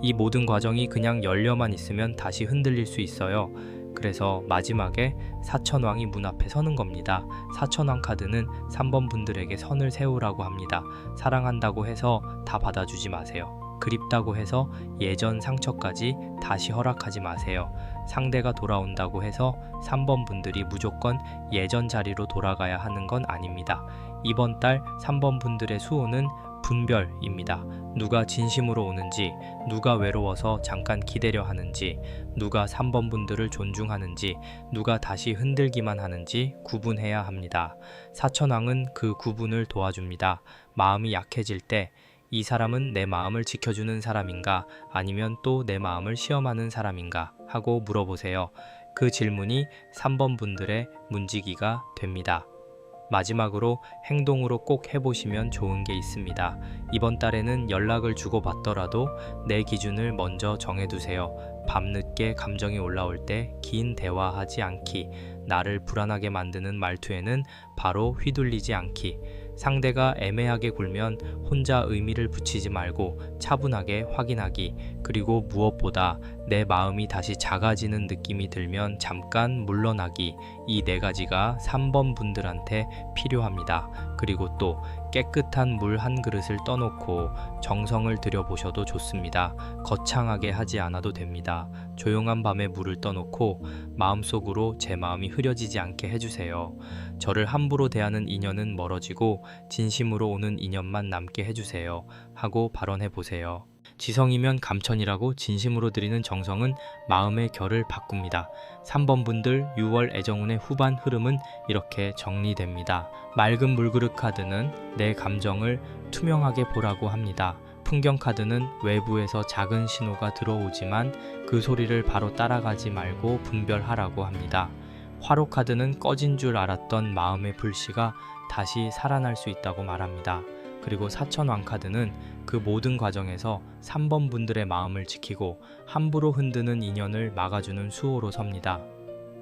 이 모든 과정이 그냥 열려만 있으면 다시 흔들릴 수 있어요. 그래서 마지막에 사천왕이 문 앞에 서는 겁니다. 사천왕 카드는 3번 분들에게 선을 세우라고 합니다. 사랑한다고 해서 다 받아주지 마세요. 그립다고 해서 예전 상처까지 다시 허락하지 마세요. 상대가 돌아온다고 해서 3번 분들이 무조건 예전 자리로 돌아가야 하는 건 아닙니다. 이번 달 3번 분들의 수호는 분별입니다. 누가 진심으로 오는지, 누가 외로워서 잠깐 기다려 하는지, 누가 3번 분들을 존중하는지, 누가 다시 흔들기만 하는지 구분해야 합니다. 사천왕은 그 구분을 도와줍니다. 마음이 약해질 때 이 사람은 내 마음을 지켜주는 사람인가 아니면 또 내 마음을 시험하는 사람인가 하고 물어보세요. 그 질문이 3번 분들의 문지기가 됩니다. 마지막으로 행동으로 꼭 해보시면 좋은 게 있습니다. 이번 달에는 연락을 주고받더라도 내 기준을 먼저 정해두세요. 밤늦게 감정이 올라올 때 긴 대화하지 않기, 나를 불안하게 만드는 말투에는 바로 휘둘리지 않기, 상대가 애매하게 굴면 혼자 의미를 붙이지 말고 차분하게 확인하기, 그리고 무엇보다 내 마음이 다시 작아지는 느낌이 들면 잠깐 물러나기, 이 네 가지가 3번 분들한테 필요합니다. 그리고 또 깨끗한 물 한 그릇을 떠놓고 정성을 들여보셔도 좋습니다. 거창하게 하지 않아도 됩니다. 조용한 밤에 물을 떠놓고 마음속으로 제 마음이 흐려지지 않게 해주세요. 저를 함부로 대하는 인연은 멀어지고 진심으로 오는 인연만 남게 해주세요. 하고 발언해 보세요. 지성이면 감천이라고 진심으로 드리는 정성은 마음의 결을 바꿉니다. 3번 분들 6월 애정운의 후반 흐름은 이렇게 정리됩니다. 맑은 물그릇 카드는 내 감정을 투명하게 보라고 합니다. 풍경 카드는 외부에서 작은 신호가 들어오지만 그 소리를 바로 따라가지 말고 분별하라고 합니다. 화로 카드는 꺼진 줄 알았던 마음의 불씨가 다시 살아날 수 있다고 말합니다. 그리고 사천왕 카드는 그 모든 과정에서 3번 분들의 마음을 지키고 함부로 흔드는 인연을 막아주는 수호로 섭니다.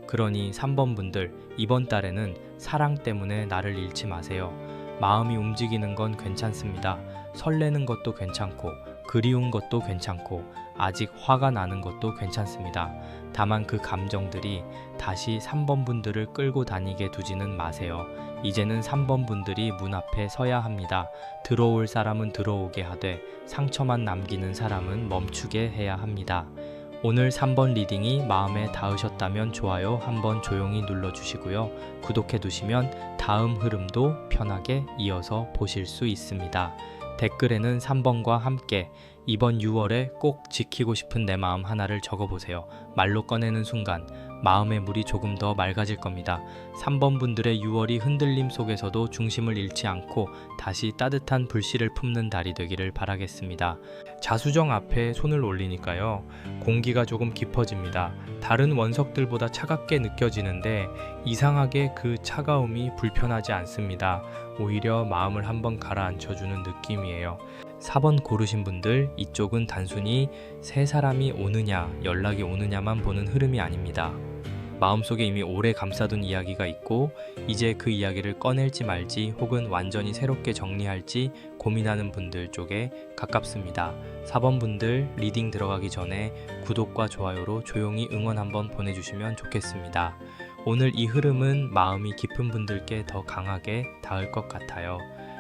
그러니 3번 분들, 이번 달에는 사랑 때문에 나를 잃지 마세요. 마음이 움직이는 건 괜찮습니다. 설레는 것도 괜찮고 그리운 것도 괜찮고 아직 화가 나는 것도 괜찮습니다. 다만 그 감정들이 다시 3번 분들을 끌고 다니게 두지는 마세요. 이제는 3번 분들이 문 앞에 서야 합니다. 들어올 사람은 들어오게 하되 상처만 남기는 사람은 멈추게 해야 합니다. 오늘 3번 리딩이 마음에 닿으셨다면 좋아요 한번 조용히 눌러주시고요. 구독해 두시면 다음 흐름도 편하게 이어서 보실 수 있습니다. 댓글에는 3번과 함께 이번 6월에 꼭 지키고 싶은 내 마음 하나를 적어보세요. 말로 꺼내는 순간 마음의 물이 조금 더 맑아질 겁니다. 3번 분들의 6월이 흔들림 속에서도 중심을 잃지 않고 다시 따뜻한 불씨를 품는 달이 되기를 바라겠습니다. 자수정 앞에 손을 올리니까요, 공기가 조금 깊어집니다. 다른 원석들보다 차갑게 느껴지는데 이상하게 그 차가움이 불편하지 않습니다. 오히려 마음을 한번 가라앉혀주는 느낌이에요. 4번 고르신 분들, 이쪽은 단순히 세 사람이 오느냐 연락이 오느냐만 보는 흐름이 아닙니다. 마음속에 이미 오래 감싸둔 이야기가 있고 이제 그 이야기를 꺼낼지 말지 혹은 완전히 새롭게 정리할지 고민하는 분들 쪽에 가깝습니다. 4번 분들 리딩 들어가기 전에 구독과 좋아요로 조용히 응원 한번 보내주시면 좋겠습니다. 오늘 이 흐름은 마음이 깊은 분들께 더 강하게 닿을 것 같아요.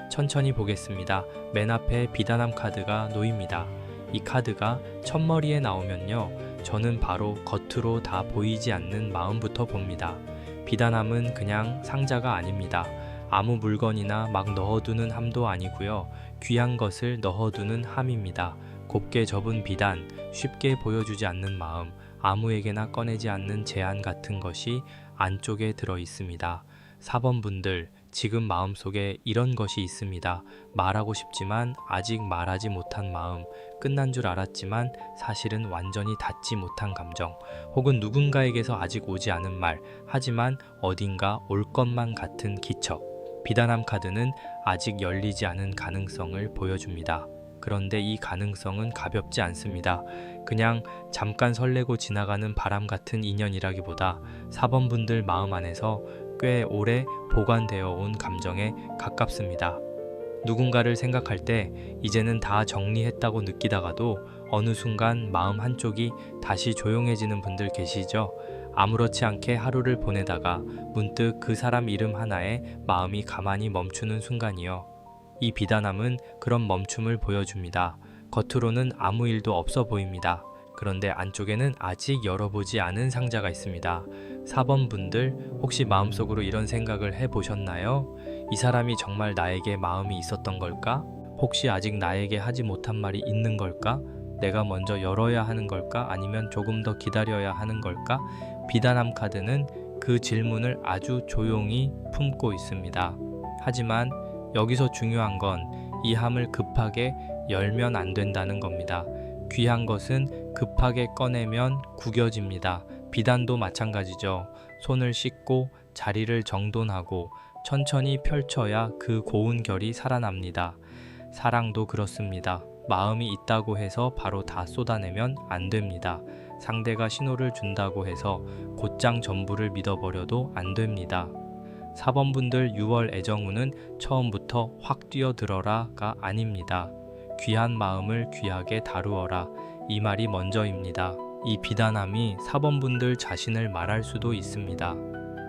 천천히 보겠습니다. 맨 앞에 비단함 카드가 놓입니다. 이 카드가 첫머리에 나오면요, 저는 바로 겉으로 다 보이지 않는 마음부터 봅니다. 비단함은 그냥 상자가 아닙니다. 아무 물건이나 막 넣어두는 함도 아니고요. 귀한 것을 넣어두는 함입니다. 곱게 접은 비단, 쉽게 보여주지 않는 마음, 아무에게나 꺼내지 않는 제안 같은 것이 안쪽에 들어 있습니다. 4번 분들, 지금 마음속에 이런 것이 있습니다. 말하고 싶지만 아직 말하지 못한 마음, 끝난 줄 알았지만 사실은 완전히 닿지 못한 감정, 혹은 누군가에게서 아직 오지 않은 말, 하지만 어딘가 올 것만 같은 기척. 비단함 카드는 아직 열리지 않은 가능성을 보여줍니다. 그런데 이 가능성은 가볍지 않습니다. 그냥 잠깐 설레고 지나가는 바람 같은 인연이라기보다 4번 분들 마음 안에서 꽤 오래 보관되어 온 감정에 가깝습니다. 누군가를 생각할 때 이제는 다 정리했다고 느끼다가도 어느 순간 마음 한쪽이 다시 조용해지는 분들 계시죠? 아무렇지 않게 하루를 보내다가 문득 그 사람 이름 하나에 마음이 가만히 멈추는 순간이요. 이 비단함은 그런 멈춤을 보여줍니다. 겉으로는 아무 일도 없어 보입니다. 그런데 안쪽에는 아직 열어보지 않은 상자가 있습니다. 4번 분들, 혹시 마음속으로 이런 생각을 해보셨나요? 이 사람이 정말 나에게 마음이 있었던 걸까? 혹시 아직 나에게 하지 못한 말이 있는 걸까? 내가 먼저 열어야 하는 걸까? 아니면 조금 더 기다려야 하는 걸까? 비단함 카드는 그 질문을 아주 조용히 품고 있습니다. 하지만 여기서 중요한 건 이 함을 급하게 열면 안 된다는 겁니다. 귀한 것은 급하게 꺼내면 구겨집니다. 비단도 마찬가지죠. 손을 씻고 자리를 정돈하고 천천히 펼쳐야 그 고운 결이 살아납니다. 사랑도 그렇습니다. 마음이 있다고 해서 바로 다 쏟아내면 안 됩니다. 상대가 신호를 준다고 해서 곧장 전부를 믿어버려도 안 됩니다. 4번분들 6월 애정운은 처음부터 확 뛰어들어라가 아닙니다. 귀한 마음을 귀하게 다루어라. 이 말이 먼저입니다. 이 비단함이 4번분들 자신을 말할 수도 있습니다.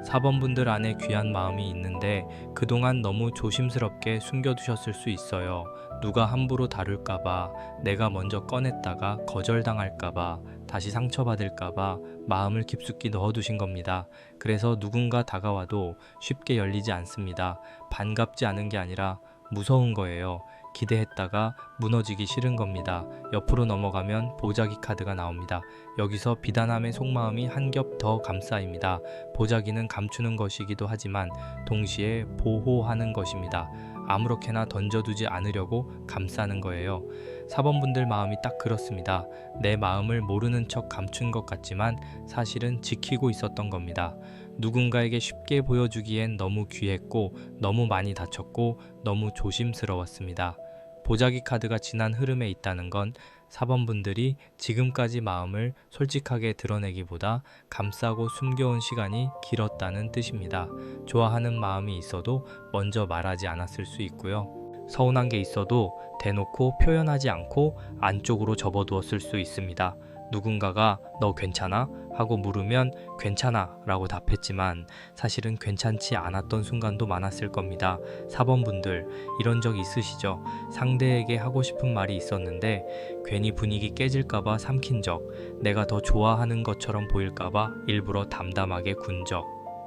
4번분들 안에 귀한 마음이 있는데 그동안 너무 조심스럽게 숨겨두셨을 수 있어요. 누가 함부로 다룰까봐, 내가 먼저 꺼냈다가 거절당할까봐, 다시 상처받을까봐 마음을 깊숙이 넣어두신 겁니다. 그래서 누군가 다가와도 쉽게 열리지 않습니다. 반갑지 않은 게 아니라 무서운 거예요. 기대했다가 무너지기 싫은 겁니다. 옆으로 넘어가면 보자기 카드가 나옵니다. 여기서 비단함의 속마음이 한 겹 더 감싸입니다. 보자기는 감추는 것이기도 하지만 동시에 보호하는 것입니다. 아무렇게나 던져두지 않으려고 감싸는 거예요. 4번분들 마음이 딱 그렇습니다. 내 마음을 모르는 척 감춘 것 같지만 사실은 지키고 있었던 겁니다. 누군가에게 쉽게 보여주기엔 너무 귀했고 너무 많이 다쳤고 너무 조심스러웠습니다. 보자기 카드가 지난 흐름에 있다는 건 4번분들이 지금까지 마음을 솔직하게 드러내기보다 감싸고 숨겨온 시간이 길었다는 뜻입니다. 좋아하는 마음이 있어도 먼저 말하지 않았을 수 있고요. 서운한 게 있어도 대놓고 표현하지 않고 안쪽으로 접어두었을 수 있습니다. 누군가가 너 괜찮아? 하고 물으면 괜찮아 라고 답했지만 사실은 괜찮지 않았던 순간도 많았을 겁니다. 4번분들 이런 적 있으시죠? 상대에게 하고 싶은 말이 있었는데 괜히 분위기 깨질까봐 삼킨 적, 내가 더 좋아하는 것처럼 보일까봐 일부러 담담하게 군 적,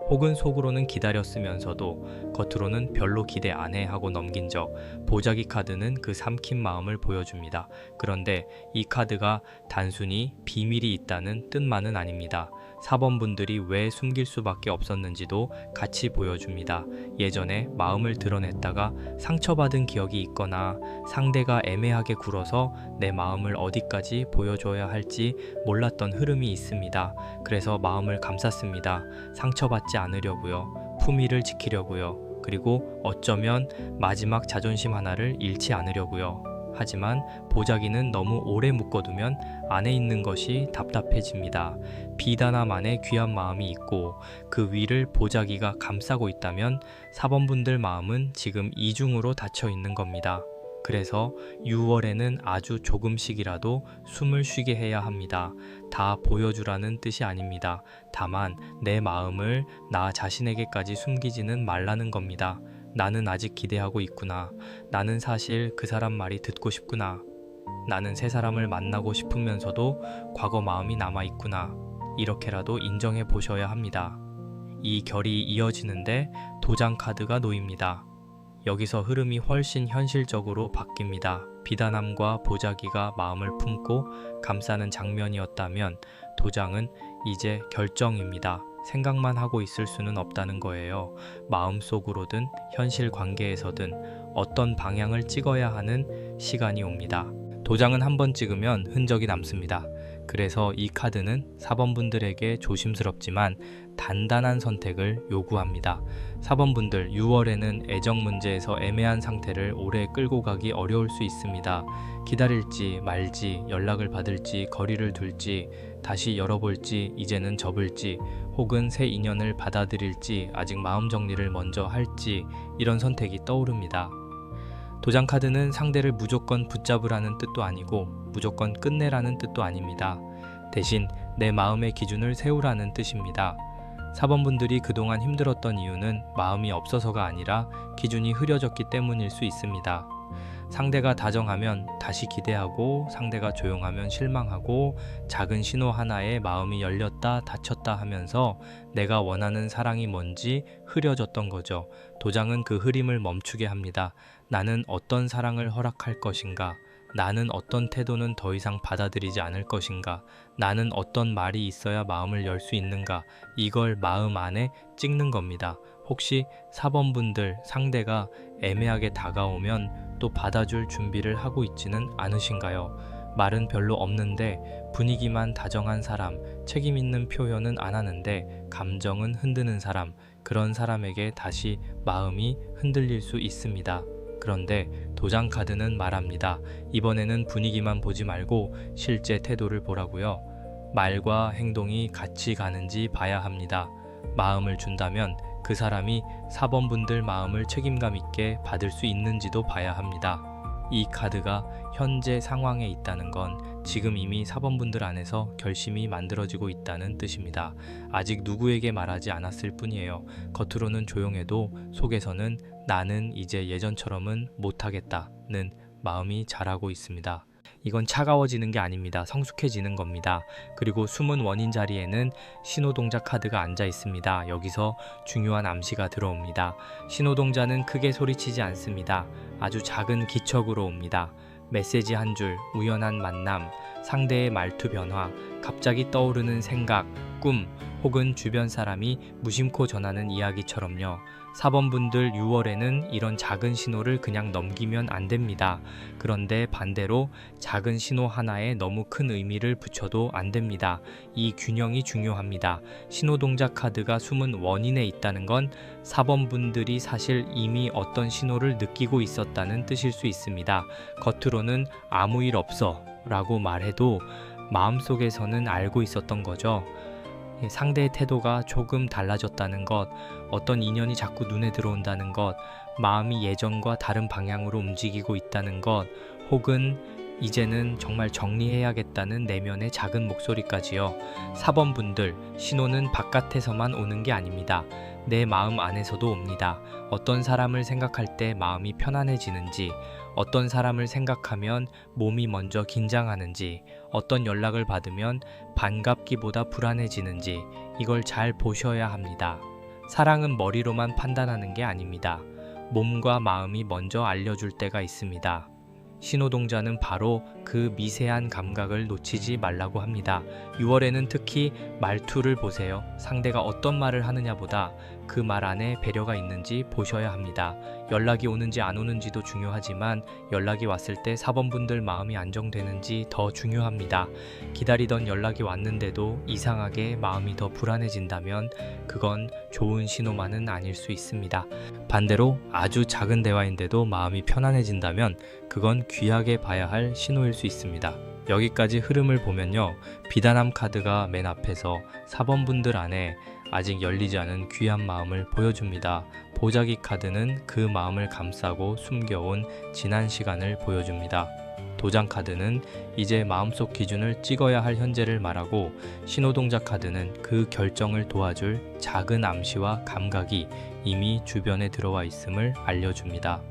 혹은 속으로는 기다렸으면서도 겉으로는 별로 기대 안 해 하고 넘긴 적. 보자기 카드는 그 삼킨 마음을 보여줍니다. 그런데 이 카드가 단순히 비밀이 있다는 뜻만은 아닙니다. 4번분들이 왜 숨길 수밖에 없었는지도 같이 보여줍니다. 예전에 마음을 드러냈다가 상처받은 기억이 있거나 상대가 애매하게 굴어서 내 마음을 어디까지 보여줘야 할지 몰랐던 흐름이 있습니다. 그래서 마음을 감쌌습니다. 상처받지 않으려고요. 품위를 지키려고요. 그리고 어쩌면 마지막 자존심 하나를 잃지 않으려고요. 하지만 보자기는 너무 오래 묶어두면 안에 있는 것이 답답해집니다. 비단함 안에 귀한 마음이 있고 그 위를 보자기가 감싸고 있다면 4번분들 마음은 지금 이중으로 닫혀 있는 겁니다. 그래서 6월에는 아주 조금씩이라도 숨을 쉬게 해야 합니다. 다 보여주라는 뜻이 아닙니다. 다만 내 마음을 나 자신에게까지 숨기지는 말라는 겁니다. 나는 아직 기대하고 있구나. 나는 사실 그 사람 말이 듣고 싶구나. 나는 새 사람을 만나고 싶으면서도 과거 마음이 남아있구나. 이렇게라도 인정해 보셔야 합니다. 이 결이 이어지는데 도장 카드가 놓입니다. 여기서 흐름이 훨씬 현실적으로 바뀝니다. 비단함과 보자기가 마음을 품고 감싸는 장면이었다면 도장은 이제 결정입니다. 생각만 하고 있을 수는 없다는 거예요. 마음속으로든 현실 관계에서든 어떤 방향을 찍어야 하는 시간이 옵니다. 도장은 한번 찍으면 흔적이 남습니다. 그래서 이 카드는 4번분들에게 조심스럽지만 단단한 선택을 요구합니다. 4번분들 6월에는 애정 문제에서 애매한 상태를 오래 끌고 가기 어려울 수 있습니다. 기다릴지 말지, 연락을 받을지, 거리를 둘지, 다시 열어볼지, 이제는 접을지, 혹은 새 인연을 받아들일지, 아직 마음 정리를 먼저 할지, 이런 선택이 떠오릅니다. 도장 카드는 상대를 무조건 붙잡으라는 뜻도 아니고 무조건 끝내라는 뜻도 아닙니다. 대신 내 마음의 기준을 세우라는 뜻입니다. 4번분들이 그동안 힘들었던 이유는 마음이 없어서가 아니라 기준이 흐려졌기 때문일 수 있습니다. 상대가 다정하면 다시 기대하고 상대가 조용하면 실망하고 작은 신호 하나에 마음이 열렸다 닫혔다 하면서 내가 원하는 사랑이 뭔지 흐려졌던 거죠. 도장은 그 흐림을 멈추게 합니다. 나는 어떤 사랑을 허락할 것인가? 나는 어떤 태도는 더 이상 받아들이지 않을 것인가? 나는 어떤 말이 있어야 마음을 열 수 있는가? 이걸 마음 안에 찍는 겁니다. 혹시 4번분들 상대가 애매하게 다가오면 또 받아줄 준비를 하고 있지는 않으신가요? 말은 별로 없는데 분위기만 다정한 사람, 책임 있는 표현은 안 하는데 감정은 흔드는 사람, 그런 사람에게 다시 마음이 흔들릴 수 있습니다. 그런데 도장 카드는 말합니다. 이번에는 분위기만 보지 말고 실제 태도를 보라고요. 말과 행동이 같이 가는지 봐야 합니다. 마음을 준다면 그 사람이 4번 분들 마음을 책임감 있게 받을 수 있는지도 봐야 합니다. 이 카드가 현재 상황에 있다는 건 지금 이미 4번 분들 안에서 결심이 만들어지고 있다는 뜻입니다. 아직 누구에게 말하지 않았을 뿐이에요. 겉으로는 조용해도 속에서는 나는 이제 예전처럼은 못하겠다는 마음이 자라고 있습니다. 이건 차가워지는 게 아닙니다. 성숙해지는 겁니다. 그리고 숨은 원인 자리에는 신호동자 카드가 앉아 있습니다. 여기서 중요한 암시가 들어옵니다. 신호동자는 크게 소리치지 않습니다. 아주 작은 기척으로 옵니다. 메시지 한 줄, 우연한 만남, 상대의 말투 변화, 갑자기 떠오르는 생각, 꿈, 혹은 주변 사람이 무심코 전하는 이야기처럼요. 4번 분들 6월에는 이런 작은 신호를 그냥 넘기면 안 됩니다. 그런데 반대로 작은 신호 하나에 너무 큰 의미를 붙여도 안 됩니다. 이 균형이 중요합니다. 신호동작 카드가 숨은 원인에 있다는 건 4번 분들이 사실 이미 어떤 신호를 느끼고 있었다는 뜻일 수 있습니다. 겉으로는 아무 일 없어 라고 말해도 마음속에서는 알고 있었던 거죠. 상대의 태도가 조금 달라졌다는 것, 어떤 인연이 자꾸 눈에 들어온다는 것, 마음이 예전과 다른 방향으로 움직이고 있다는 것, 혹은 이제는 정말 정리해야겠다는 내면의 작은 목소리까지요. 4번 분들, 신호는 바깥에서만 오는 게 아닙니다. 내 마음 안에서도 옵니다. 어떤 사람을 생각할 때 마음이 편안해지는지, 어떤 사람을 생각하면 몸이 먼저 긴장하는지, 어떤 연락을 받으면 반갑기보다 불안해지는지 이걸 잘 보셔야 합니다. 사랑은 머리로만 판단하는 게 아닙니다. 몸과 마음이 먼저 알려줄 때가 있습니다. 신호동자는 바로 그 미세한 감각을 놓치지 말라고 합니다. 6월에는 특히 말투를 보세요. 상대가 어떤 말을 하느냐보다 그 말 안에 배려가 있는지 보셔야 합니다. 연락이 오는지 안 오는지도 중요하지만 연락이 왔을 때 4번 분들 마음이 안정되는지 더 중요합니다. 기다리던 연락이 왔는데도 이상하게 마음이 더 불안해진다면 그건 좋은 신호만은 아닐 수 있습니다. 반대로 아주 작은 대화인데도 마음이 편안해진다면 그건 귀하게 봐야 할 신호일 수 있습니다. 여기까지 흐름을 보면요. 비단함 카드가 맨 앞에서 4번 분들 안에 아직 열리지 않은 귀한 마음을 보여줍니다. 보자기 카드는 그 마음을 감싸고 숨겨온 지난 시간을 보여줍니다. 도장 카드는 이제 마음속 기준을 찍어야 할 현재를 말하고, 신호동작 카드는 그 결정을 도와줄 작은 암시와 감각이 이미 주변에 들어와 있음을 알려줍니다.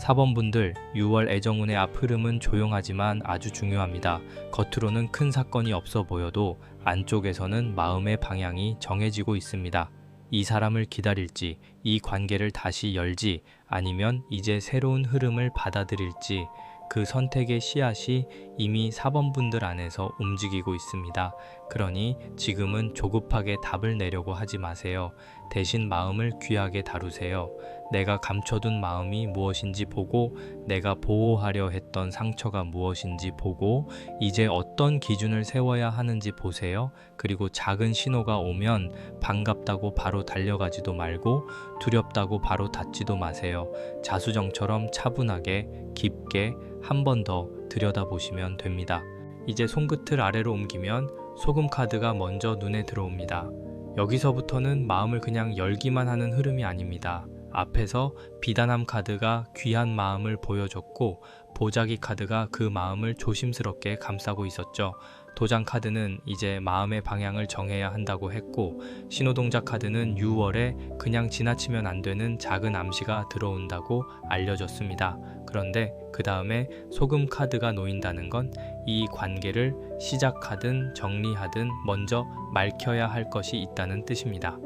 4번 분들, 6월 애정운의 앞 흐름은 조용하지만 아주 중요합니다. 겉으로는 큰 사건이 없어 보여도 안쪽에서는 마음의 방향이 정해지고 있습니다. 이 사람을 기다릴지, 이 관계를 다시 열지, 아니면 이제 새로운 흐름을 받아들일지, 그 선택의 씨앗이 이미 4번 분들 안에서 움직이고 있습니다. 그러니 지금은 조급하게 답을 내려고 하지 마세요. 대신 마음을 귀하게 다루세요. 내가 감춰둔 마음이 무엇인지 보고, 내가 보호하려 했던 상처가 무엇인지 보고, 이제 어떤 기준을 세워야 하는지 보세요. 그리고 작은 신호가 오면 반갑다고 바로 달려가지도 말고 두렵다고 바로 닫지도 마세요. 자수정처럼 차분하게 깊게 한 번 더 들여다보시면 됩니다. 이제 손끝을 아래로 옮기면 소금 카드가 먼저 눈에 들어옵니다. 여기서부터는 마음을 그냥 열기만 하는 흐름이 아닙니다. 앞에서 비단함 카드가 귀한 마음을 보여줬고, 보자기 카드가 그 마음을 조심스럽게 감싸고 있었죠. 도장 카드는 이제 마음의 방향을 정해야 한다고 했고, 신호동작 카드는 6월에 그냥 지나치면 안 되는 작은 암시가 들어온다고 알려줬습니다. 그런데 그 다음에 소금 카드가 놓인다는 건 이 관계를 시작하든 정리하든 먼저 맑혀야 할 것이 있다는 뜻입니다.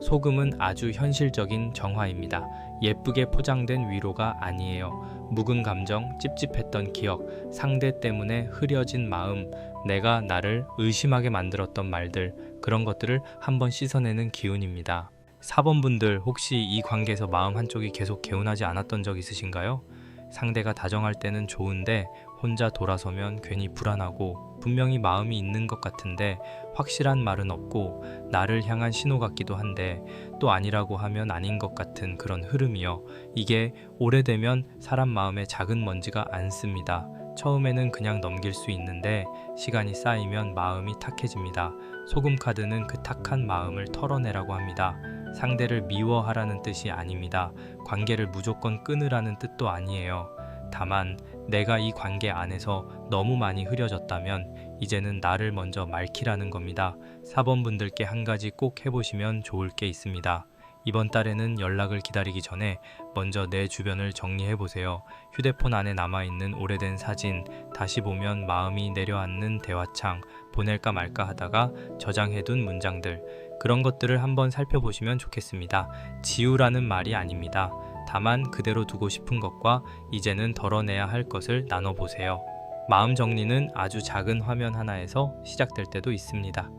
소금은 아주 현실적인 정화입니다. 예쁘게 포장된 위로가 아니에요. 묵은 감정, 찝찝했던 기억, 상대 때문에 흐려진 마음, 내가 나를 의심하게 만들었던 말들, 그런 것들을 한번 씻어내는 기운입니다. 4번 분들, 혹시 이 관계에서 마음 한쪽이 계속 개운하지 않았던 적 있으신가요? 상대가 다정할 때는 좋은데 혼자 돌아서면 괜히 불안하고, 분명히 마음이 있는 것 같은데 확실한 말은 없고, 나를 향한 신호 같기도 한데 또 아니라고 하면 아닌 것 같은 그런 흐름이요. 이게 오래되면 사람 마음에 작은 먼지가 앉습니다. 처음에는 그냥 넘길 수 있는데 시간이 쌓이면 마음이 탁해집니다. 소금 카드는 그 탁한 마음을 털어내라고 합니다. 상대를 미워하라는 뜻이 아닙니다. 관계를 무조건 끊으라는 뜻도 아니에요. 다만 내가 이 관계 안에서 너무 많이 흐려졌다면 이제는 나를 먼저 맑히라는 겁니다. 4번 분들께 한 가지 꼭 해보시면 좋을 게 있습니다. 이번 달에는 연락을 기다리기 전에 먼저 내 주변을 정리해보세요. 휴대폰 안에 남아있는 오래된 사진, 다시 보면 마음이 내려앉는 대화창, 보낼까 말까 하다가 저장해둔 문장들, 그런 것들을 한번 살펴보시면 좋겠습니다. 지우라는 말이 아닙니다. 다만 그대로 두고 싶은 것과 이제는 덜어내야 할 것을 나눠보세요. 마음 정리는 아주 작은 화면 하나에서 시작될 때도 있습니다.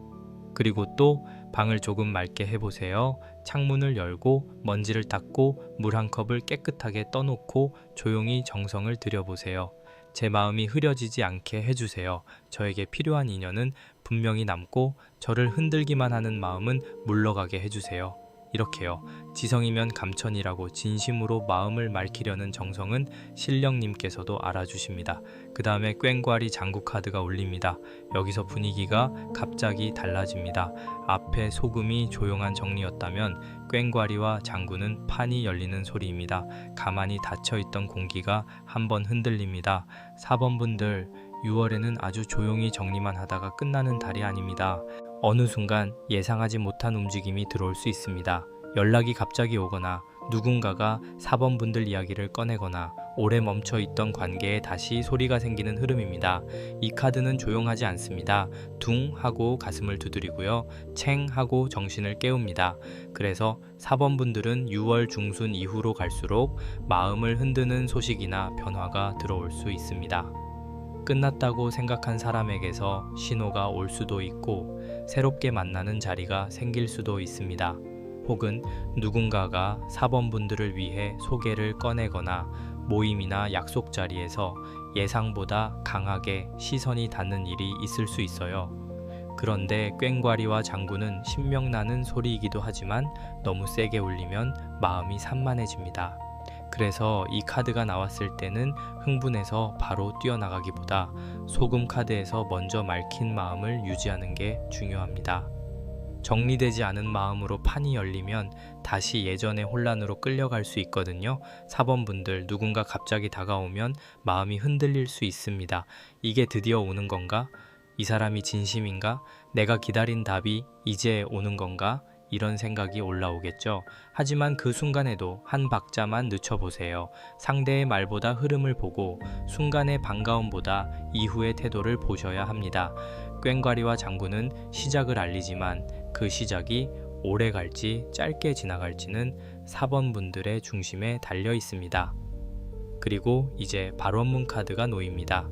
그리고 또 방을 조금 맑게 해보세요. 창문을 열고 먼지를 닦고 물 한 컵을 깨끗하게 떠놓고 조용히 정성을 들여보세요. 제 마음이 흐려지지 않게 해주세요. 저에게 필요한 인연은 분명히 남고 저를 흔들기만 하는 마음은 물러가게 해주세요. 이렇게요. 지성이면 감천이라고 진심으로 마음을 맑히려는 정성은 신령님께서도 알아주십니다. 그 다음에 꽹과리 장구 카드가 울립니다. 여기서 분위기가 갑자기 달라집니다. 앞에 소금이 조용한 정리였다면 꽹과리와 장구는 판이 열리는 소리입니다. 가만히 닫혀있던 공기가 한번 흔들립니다. 4번 분들, 6월에는 아주 조용히 정리만 하다가 끝나는 달이 아닙니다. 어느 순간 예상하지 못한 움직임이 들어올 수 있습니다. 연락이 갑자기 오거나 누군가가 4번 분들 이야기를 꺼내거나 오래 멈춰있던 관계에 다시 소리가 생기는 흐름입니다. 이 카드는 조용하지 않습니다. 둥 하고 가슴을 두드리고요. 챙 하고 정신을 깨웁니다. 그래서 4번 분들은 6월 중순 이후로 갈수록 마음을 흔드는 소식이나 변화가 들어올 수 있습니다. 끝났다고 생각한 사람에게서 신호가 올 수도 있고 새롭게 만나는 자리가 생길 수도 있습니다. 혹은 누군가가 4번 분들을 위해 소개를 꺼내거나 모임이나 약속 자리에서 예상보다 강하게 시선이 닿는 일이 있을 수 있어요. 그런데 꽹과리와 장구는 신명나는 소리이기도 하지만 너무 세게 울리면 마음이 산만해집니다. 그래서 이 카드가 나왔을 때는 흥분해서 바로 뛰어나가기보다 소금 카드에서 먼저 맑힌 마음을 유지하는 게 중요합니다. 정리되지 않은 마음으로 판이 열리면 다시 예전의 혼란으로 끌려갈 수 있거든요. 4번 분들, 누군가 갑자기 다가오면 마음이 흔들릴 수 있습니다. 이게 드디어 오는 건가? 이 사람이 진심인가? 내가 기다린 답이 이제 오는 건가? 이런 생각이 올라오겠죠. 하지만 그 순간에도 한 박자만 늦춰보세요. 상대의 말보다 흐름을 보고 순간의 반가움보다 이후의 태도를 보셔야 합니다. 꽹과리와 장구는 시작을 알리지만 그 시작이 오래 갈지 짧게 지나갈지는 4번 분들의 중심에 달려 있습니다. 그리고 이제 발원문 카드가 놓입니다.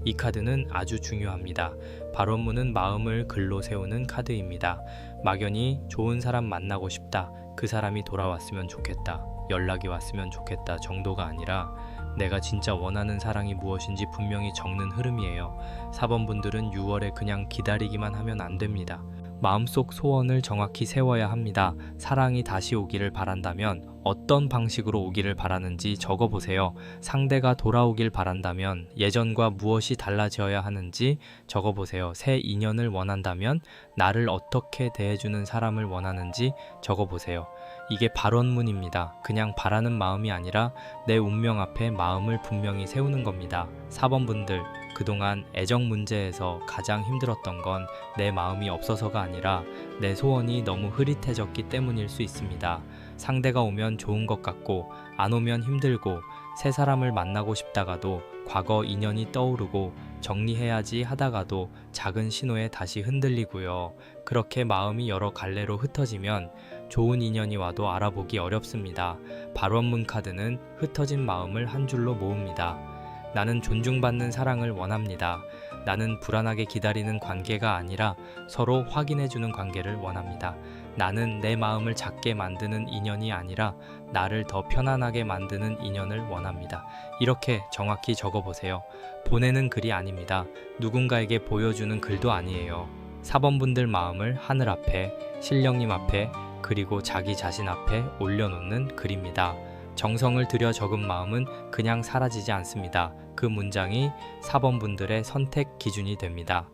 이 카드는 아주 중요합니다. 발원문은 마음을 글로 세우는 카드입니다. 막연히 좋은 사람 만나고 싶다, 그 사람이 돌아왔으면 좋겠다, 연락이 왔으면 좋겠다 정도가 아니라 내가 진짜 원하는 사랑이 무엇인지 분명히 적는 흐름이에요. 4번 분들은 6월에 그냥 기다리기만 하면 안 됩니다. 마음속 소원을 정확히 세워야 합니다. 사랑이 다시 오기를 바란다면 어떤 방식으로 오기를 바라는지 적어보세요. 상대가 돌아오길 바란다면 예전과 무엇이 달라져야 하는지 적어보세요. 새 인연을 원한다면 나를 어떻게 대해주는 사람을 원하는지 적어보세요. 이게 발원문입니다. 그냥 바라는 마음이 아니라 내 운명 앞에 마음을 분명히 세우는 겁니다. 4번 분들, 그동안 애정 문제에서 가장 힘들었던 건 내 마음이 없어서가 아니라 내 소원이 너무 흐릿해졌기 때문일 수 있습니다. 상대가 오면 좋은 것 같고 안 오면 힘들고 새 사람을 만나고 싶다가도 과거 인연이 떠오르고 정리해야지 하다가도 작은 신호에 다시 흔들리고요. 그렇게 마음이 여러 갈래로 흩어지면 좋은 인연이 와도 알아보기 어렵습니다. 발원문 카드는 흩어진 마음을 한 줄로 모읍니다. 나는 존중받는 사랑을 원합니다. 나는 불안하게 기다리는 관계가 아니라 서로 확인해주는 관계를 원합니다. 나는 내 마음을 작게 만드는 인연이 아니라 나를 더 편안하게 만드는 인연을 원합니다. 이렇게 정확히 적어보세요. 보내는 글이 아닙니다. 누군가에게 보여주는 글도 아니에요. 4번 분들 마음을 하늘 앞에, 신령님 앞에, 그리고 자기 자신 앞에 올려놓는 글입니다. 정성을 들여 적은 마음은 그냥 사라지지 않습니다. 그 문장이 4번 분들의 선택 기준이 됩니다.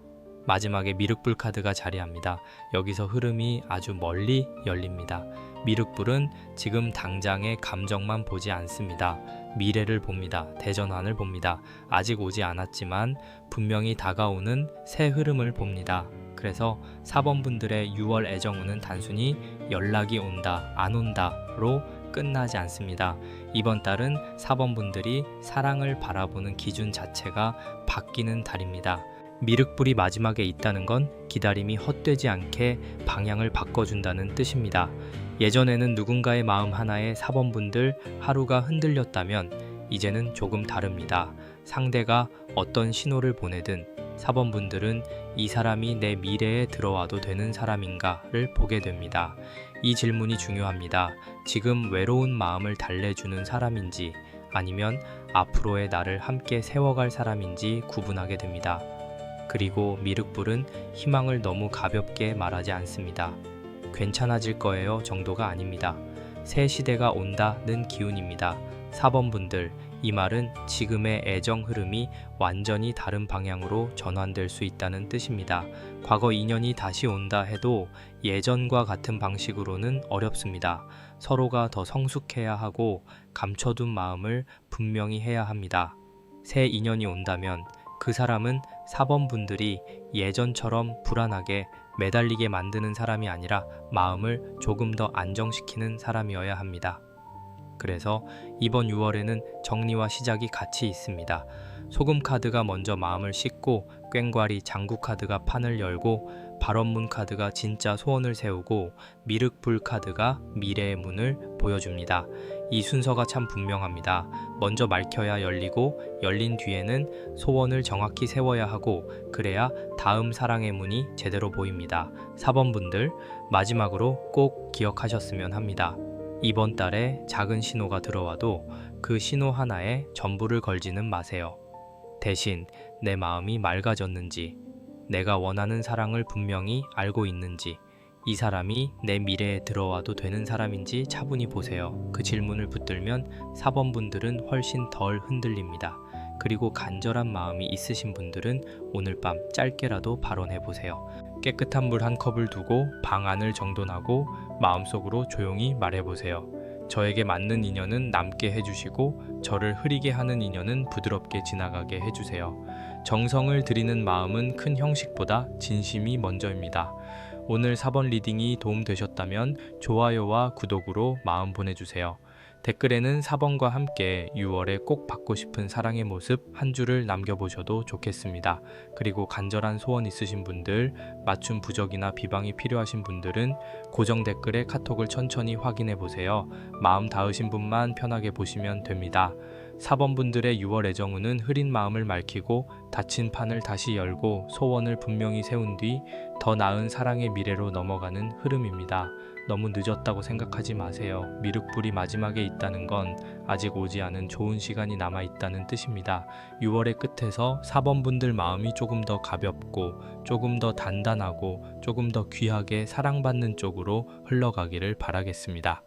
마지막에 미륵불 카드가 자리합니다. 여기서 흐름이 아주 멀리 열립니다. 미륵불은 지금 당장의 감정만 보지 않습니다. 미래를 봅니다. 대전환을 봅니다. 아직 오지 않았지만 분명히 다가오는 새 흐름을 봅니다. 그래서 4번분들의 6월 애정운은 단순히 연락이 온다, 안 온다로 끝나지 않습니다. 이번 달은 4번분들이 사랑을 바라보는 기준 자체가 바뀌는 달입니다. 미륵불이 마지막에 있다는 건 기다림이 헛되지 않게 방향을 바꿔준다는 뜻입니다. 예전에는 누군가의 마음 하나에 4번분들 하루가 흔들렸다면 이제는 조금 다릅니다. 상대가 어떤 신호를 보내든 4번분들은 이 사람이 내 미래에 들어와도 되는 사람인가를 보게 됩니다. 이 질문이 중요합니다. 지금 외로운 마음을 달래주는 사람인지 아니면 앞으로의 나를 함께 세워갈 사람인지 구분하게 됩니다. 그리고 미륵불은 희망을 너무 가볍게 말하지 않습니다. 괜찮아질 거예요 정도가 아닙니다. 새 시대가 온다는 기운입니다. 4번분들, 이 말은 지금의 애정 흐름이 완전히 다른 방향으로 전환될 수 있다는 뜻입니다. 과거 인연이 다시 온다 해도 예전과 같은 방식으로는 어렵습니다. 서로가 더 성숙해야 하고 감춰둔 마음을 분명히 해야 합니다. 새 인연이 온다면 그 사람은 4번분들이 예전처럼 불안하게 매달리게 만드는 사람이 아니라 마음을 조금 더 안정시키는 사람이어야 합니다. 그래서 이번 6월에는 정리와 시작이 같이 있습니다. 소금 카드가 먼저 마음을 씻고 꽹과리 장구 카드가 판을 열고 발원문 카드가 진짜 소원을 세우고 미륵불 카드가 미래의 문을 보여줍니다. 이 순서가 참 분명합니다. 먼저 밝혀야 열리고 열린 뒤에는 소원을 정확히 세워야 하고 그래야 다음 사랑의 문이 제대로 보입니다. 4번분들 마지막으로 꼭 기억하셨으면 합니다. 이번 달에 작은 신호가 들어와도 그 신호 하나에 전부를 걸지는 마세요. 대신 내 마음이 맑아졌는지, 내가 원하는 사랑을 분명히 알고 있는지, 이 사람이 내 미래에 들어와도 되는 사람인지 차분히 보세요. 그 질문을 붙들면 4번분들은 훨씬 덜 흔들립니다. 그리고 간절한 마음이 있으신 분들은 오늘 밤 짧게라도 발언해보세요. 깨끗한 물 한 컵을 두고 방 안을 정돈하고 마음속으로 조용히 말해보세요. 저에게 맞는 인연은 남게 해주시고 저를 흐리게 하는 인연은 부드럽게 지나가게 해주세요. 정성을 들이는 마음은 큰 형식보다 진심이 먼저입니다. 오늘 4번 리딩이 도움되셨다면 좋아요와 구독으로 마음 보내주세요. 댓글에는 4번과 함께 6월에 꼭 받고 싶은 사랑의 모습 한 줄을 남겨보셔도 좋겠습니다. 그리고 간절한 소원 있으신 분들, 맞춤 부적이나 비방이 필요하신 분들은 고정 댓글에 카톡을 천천히 확인해 보세요. 마음 닿으신 분만 편하게 보시면 됩니다. 4번분들의 6월 애정운은 흐린 마음을 맑히고 닫힌 판을 다시 열고 소원을 분명히 세운 뒤 더 나은 사랑의 미래로 넘어가는 흐름입니다. 너무 늦었다고 생각하지 마세요. 미륵불이 마지막에 있다는 건 아직 오지 않은 좋은 시간이 남아있다는 뜻입니다. 6월의 끝에서 4번분들 마음이 조금 더 가볍고 조금 더 단단하고 조금 더 귀하게 사랑받는 쪽으로 흘러가기를 바라겠습니다.